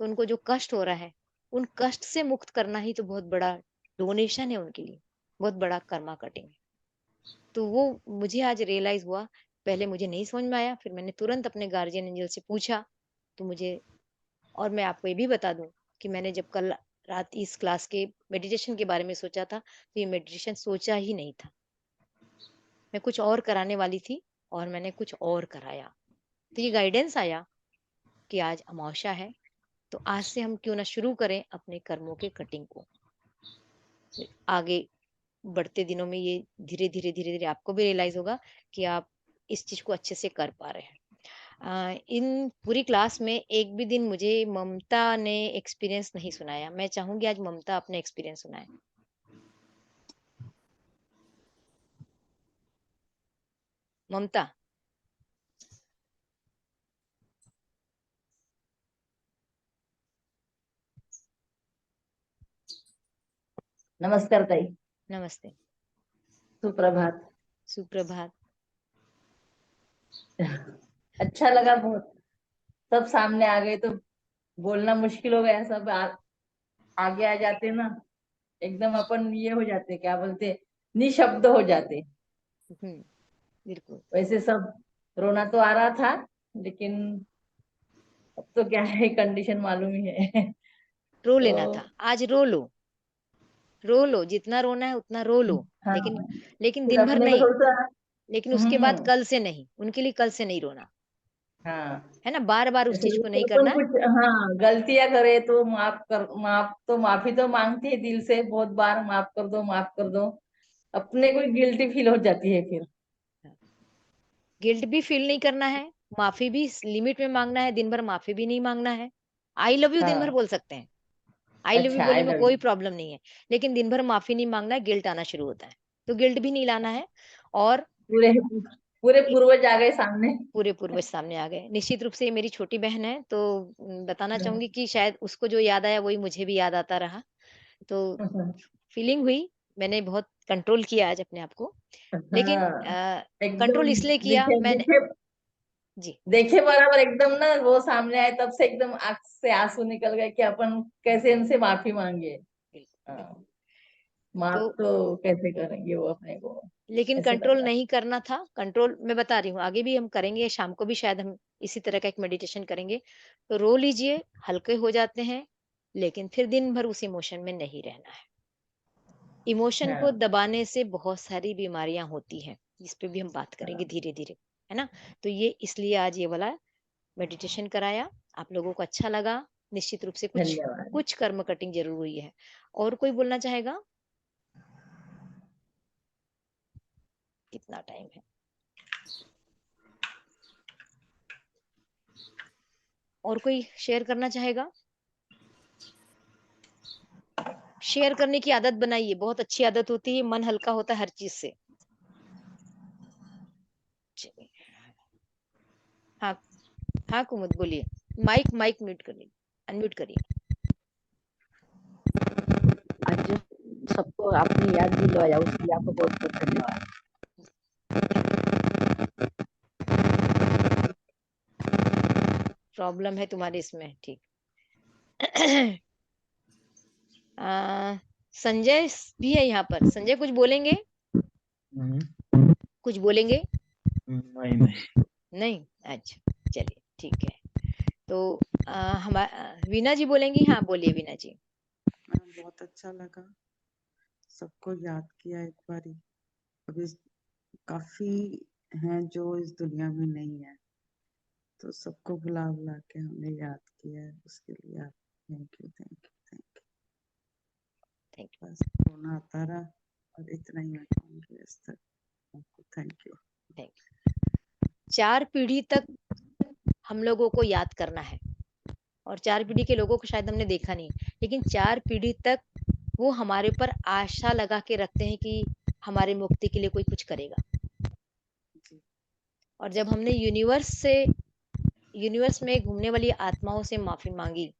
तो उनको जो कष्ट हो रहा है, उन कष्ट से मुक्त करना ही तो बहुत बड़ा डोनेशन है उनके लिए, बहुत बड़ा कर्मा कटिंग है। तो वो मुझे आज रियलाइज हुआ। पहले मुझे नहीं समझ में आया, फिर मैंने तुरंत अपने गार्जियन एंजल से पूछा, तो मुझे, और मैं आपको ये भी बता दूं कि मैंने जब कल रात इस क्लास के मेडिटेशन के बारे में सोचा था, तो ये मेडिटेशन सोचा ही नहीं था। मैं कुछ और कराने वाली थी, और मैंने कुछ और कराया। तो ये गाइडेंस आया कि आज अमावस्या है, तो आज से हम क्यों ना शुरू करें अपने कर्मों के कटिंग को। आगे बढ़ते दिनों में ये धीरे धीरे धीरे धीरे आपको भी रियलाइज होगा कि आप इस चीज को अच्छे से कर पा रहे हैं। इन पूरी क्लास में एक भी दिन मुझे ममता ने एक्सपीरियंस नहीं सुनाया। मैं चाहूंगी आज ममता अपने एक्सपीरियंस सुनाए। ममता। नमस्कार ताई। नमस्ते। सुप्रभात। सुप्रभात। अच्छा लगा बहुत, सब सामने आ गए तो बोलना मुश्किल हो गया। सब आगे आ जाते ना, एकदम अपन ये हो जाते, क्या बोलते, निशब्द हो जाते। बिल्कुल। वैसे सब रोना तो आ रहा था, लेकिन अब तो क्या है, कंडीशन मालूम ही है। रो तो लेना था, आज रो लो, रो लो, जितना रोना है उतना रो लो। हाँ, लेकिन फिर दिन भर अपने को नहीं, थोड़ा सा लेकिन उसके बाद हम्म, कल से नहीं, उनके लिए कल से नहीं रोना हाँ, है ना, बार बार उस जैसे चीज को नहीं अपन करना है। कुछ हाँ गलतियां करे तो माफी तो मांगती है दिल से, बहुत बार माफ कर दो, माफ कर दो। अपने को गिल्टी फील हो जाती है फिर। गिल्ट भी फील नहीं करना है, माफी भी लिमिट में मांगना है, दिन भर माफी भी नहीं मांगना है। आई लव यू दिन भर हाँ, बोल सकते हैं, आई लव यू अच्छा, बोलने आई में लव कोई यू। प्रॉब्लम नहीं है, लेकिन दिन भर माफी नहीं मांगना है, गिल्ट आना शुरू होता है। तो गिल्ट भी नहीं लाना है। और पूरे पूरे पूर्वज आ गए सामने। पूरे पूर्वज सामने आ गए। निश्चित रूप से ये मेरी छोटी बहन है, तो बताना चाहूंगी कि शायद उसको जो याद आया वही मुझे भी याद आता रहा। तो फीलिंग हुई, मैंने बहुत कंट्रोल किया आज अपने आप को। लेकिन हाँ, कंट्रोल एकदम इसलिए किया दिखे मैंने। दिखे जी। देखे बराबर एकदम ना, वो सामने आए तब से एकदम आंख से आंसू निकल गए कि अपन कैसे इनसे माफी मांगे। बिल्कुल। हाँ, माफ तो तो कैसे करेंगे वो अपने को, लेकिन ऐसे कंट्रोल करना। नहीं करना था। कंट्रोल मैं बता रही हूँ, आगे भी हम करेंगे, शाम को भी शायद हम इसी तरह का एक मेडिटेशन करेंगे। तो रो लीजिए, हल्के हो जाते हैं, लेकिन फिर दिन भर उस इमोशन में नहीं रहना है। इमोशन को हाँ, दबाने से बहुत सारी बीमारियां होती हैं, इस पे भी हम बात करेंगे हाँ, धीरे धीरे, है ना। तो ये इसलिए आज ये वाला मेडिटेशन कराया। आप लोगों को अच्छा लगा। निश्चित रूप से कुछ धन्यवाद। कुछ कर्म कटिंग जरूर हुई है। और कोई बोलना चाहेगा? कितना टाइम है? और कोई शेयर करना चाहेगा? शेयर करने की आदत बनाइए, बहुत अच्छी आदत होती है, मन हल्का होता है हर चीज से। चलिए। हाँ। हाँ कुमुद बोलिए। माइक माइक म्यूट करिए, अनम्यूट करिए। आज जो सबको आपने याद दिलवाया उसके लिए आपको बहुत बहुत धन्यवाद। प्रॉब्लम है तुम्हारे इसमें, ठीक। संजय भी है यहाँ पर। संजय कुछ बोलेंगे? कुछ बोलेंगे? नहीं। नहीं। अच्छा चलिए ठीक है। तो हमारा वीना जी बोलेंगी। हाँ बोलिए वीना जी। बहुत अच्छा लगा, सबको याद किया एक बारी। अभी काफी हैं जो इस दुनिया में नहीं है, तो सबको बुला बुला के हमने याद किया है, उसके लिए आप thank you thank you thank you. Thank you. बस रोना आता रहा और इतना ही मैं कहूँगी इस तक। आपको थैंक यू। Thank you. 4 पीढ़ी तक हम लोगों को याद करना है, और 4 पीढ़ी के लोगों को शायद हमने देखा नहीं, लेकिन 4 पीढ़ी तक वो हमारे ऊपर आशा लगा के रखते हैं कि हमारे मुक्ति के लिए कोई कुछ करेगा। और जब हमने यूनिवर्स में घूमने वाली आत्माओं से माफी मांगी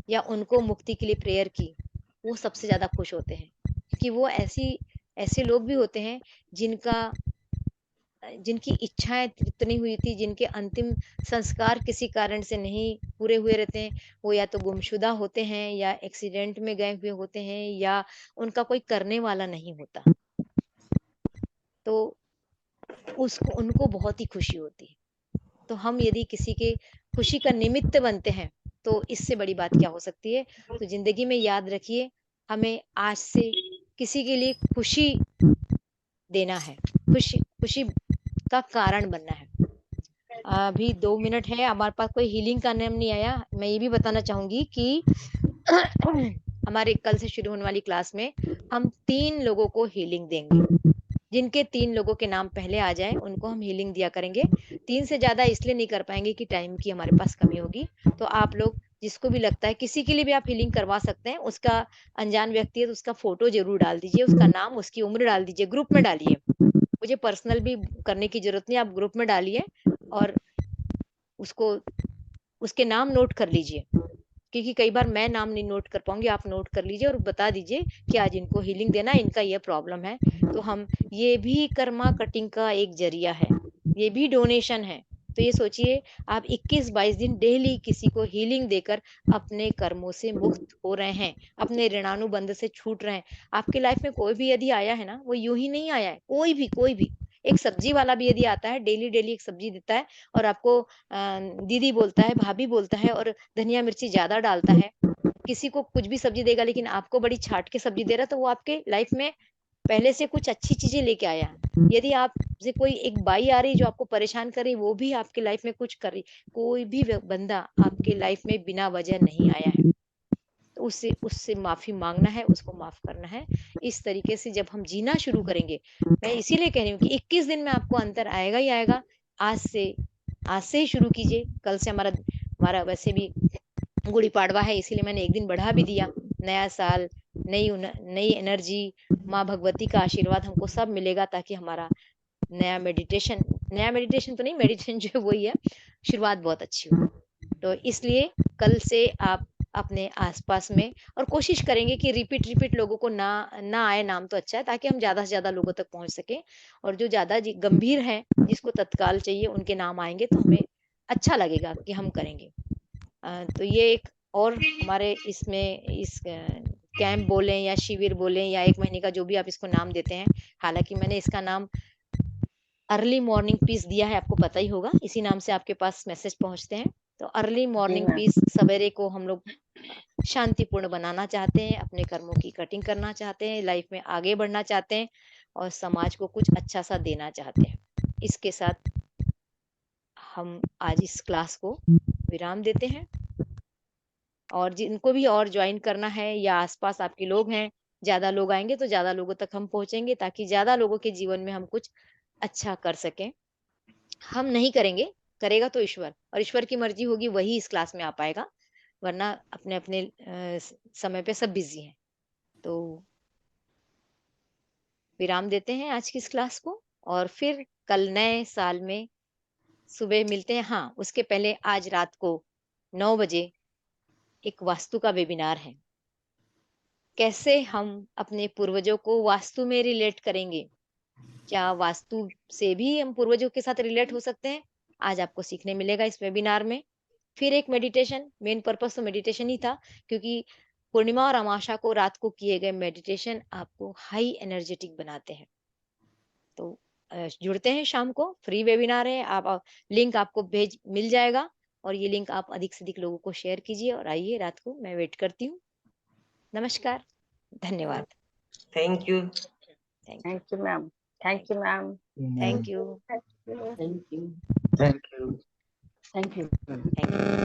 या उनको मुक्ति के लिए प्रेयर की, वो सबसे ज्यादा खुश होते हैं, क्योंकि वो ऐसे लोग भी होते हैं जिनकी इच्छाएं तृप्त नहीं हुई थी, जिनके अंतिम संस्कार किसी कारण से नहीं पूरे हुए रहते हैं। वो या तो गुमशुदा होते हैं, या एक्सीडेंट में गए हुए होते हैं, या उनका कोई करने वाला नहीं होता। तो उसको उनको बहुत ही खुशी होती है। तो हम यदि किसी के खुशी का निमित्त बनते हैं, तो इससे बड़ी बात क्या हो सकती है। तो जिंदगी में याद रखिए, हमें आज से किसी के लिए खुशी देना है, खुशी खुशी का कारण बनना है। अभी 2 मिनट है, हमारे पास कोई हीलिंग का नाम नहीं आया। मैं ये भी बताना चाहूंगी कि हमारे कल से शुरू होने वाली क्लास में हम 3 लोगों को हीलिंग देंगे। जिनके 3 लोगों के नाम पहले आ जाए उनको हम हीलिंग दिया करेंगे। 3 से ज्यादा इसलिए नहीं कर पाएंगे कि टाइम की हमारे पास कमी होगी। तो आप लोग जिसको भी लगता है, किसी के लिए भी आप हीलिंग करवा सकते हैं। उसका अनजान व्यक्ति है तो उसका फोटो जरूर डाल दीजिए, उसका नाम, उसकी उम्र डाल दीजिए, ग्रुप में डालिए। मुझे पर्सनल भी करने की जरूरत नहीं, आप ग्रुप में डालिए और उसको उसके नाम नोट कर लीजिए, क्योंकि कई बार मैं नाम नहीं नोट कर पाऊंगी। आप नोट कर लीजिए और बता दीजिए कि आज इनको हीलिंग देना है, इनका ये प्रॉब्लम है। तो हम, ये भी कर्मा कटिंग का एक जरिया है, ये भी डोनेशन है। तो ये सोचिए, आप 21-22 दिन डेली किसी को हीलिंग देकर अपने कर्मों से मुक्त हो रहे हैं, अपने ऋणानुबंध से छूट रहे हैं। आपकी लाइफ में कोई भी यदि आया है ना, वो यूं ही नहीं आया है। कोई भी एक सब्जी वाला भी यदि आता है, डेली डेली एक सब्जी देता है और आपको दीदी बोलता है, भाभी बोलता है और धनिया मिर्ची ज्यादा डालता है, किसी को कुछ भी सब्जी देगा लेकिन आपको बड़ी छाट के सब्जी दे रहा है, तो वो आपके लाइफ में पहले से कुछ अच्छी चीजें लेके आया। यदि आपसे कोई एक बाई आ रही जो आपको परेशान कर रही, वो भी आपके लाइफ में कुछ कर रही। कोई भी बंदा आपके लाइफ में बिना वजह नहीं आया है। तो उससे उससे माफी मांगना है, उसको माफ करना है। इस तरीके से जब हम जीना शुरू करेंगे, मैं इसीलिए कह रही हूँ कि 21 दिन में आपको अंतर आएगा ही आएगा। आज से ही शुरू कीजिए। कल से हमारा वैसे भी गुड़ी पाड़वा है, इसीलिए मैंने एक दिन बढ़ा भी दिया। नया साल, नई एनर्जी, माँ भगवती का आशीर्वाद हमको सब मिलेगा, ताकि हमारा नया मेडिटेशन तो नहीं, मेडिटेशन जो है वही है, शुरुआत बहुत अच्छी हो। तो इसलिए कल से आप अपने आसपास में, और कोशिश करेंगे कि रिपीट लोगों को ना आए नाम तो अच्छा है, ताकि हम ज्यादा से ज्यादा लोगों तक पहुंच सके। और जो ज्यादा गंभीर हैं, जिसको तत्काल चाहिए, उनके नाम आएंगे तो हमें अच्छा लगेगा कि हम करेंगे। तो ये एक और हमारे इसमें इस कैंप बोलें या शिविर बोलें या 1 महीने का जो भी आप इसको नाम देते हैं, हालांकि मैंने इसका नाम अर्ली मॉर्निंग पीस दिया है, आपको पता ही होगा, इसी नाम से आपके पास मैसेज पहुंचते हैं। तो अर्ली मॉर्निंग मैम। पीस, सवेरे को हम लोग शांतिपूर्ण बनाना चाहते हैं, अपने कर्मों की कटिंग करना चाहते हैं, लाइफ में आगे बढ़ना चाहते हैं और समाज को कुछ अच्छा सा देना चाहते हैं। इसके साथ हम आज इस क्लास को विराम देते हैं। और जिनको भी और ज्वाइन करना है या आसपास आपके लोग हैं, ज्यादा लोग आएंगे तो ज्यादा लोगों तक हम पहुंचेंगे, ताकि ज्यादा लोगों के जीवन में हम कुछ अच्छा कर सकें। हम नहीं करेंगे, करेगा तो ईश्वर, और ईश्वर की मर्जी होगी वही इस क्लास में आ पाएगा, वरना अपने अपने समय पे सब बिजी हैं। तो विराम देते हैं आज की इस क्लास को, और फिर कल नए साल में सुबह मिलते हैं। हाँ, उसके पहले आज रात को 9 बजे एक वास्तु का वेबिनार है। कैसे हम अपने पूर्वजों को वास्तु में रिलेट करेंगे, क्या वास्तु से भी हम पूर्वजों के साथ रिलेट हो सकते हैं, आज आपको सीखने मिलेगा इस वेबिनार में। फिर एक मेडिटेशन, मेन पर्पस तो मेडिटेशन ही था, क्योंकि पूर्णिमा और अमावस्या को रात को किए गए मेडिटेशन आपको हाई एनर्जेटिक बनाते हैं। तो जुड़ते हैं शाम को, फ्री वेबिनार है। आप लिंक आपको मिल जाएगा, और ये लिंक आप अधिक से अधिक लोगों को शेयर कीजिए और आइए रात को, मैं वेट करती हूँ। नमस्कार, धन्यवाद। Thank you. Thank you ma'am. Thank you ma'am. Thank you. Thank you. Thank you. Thank you. Thank you.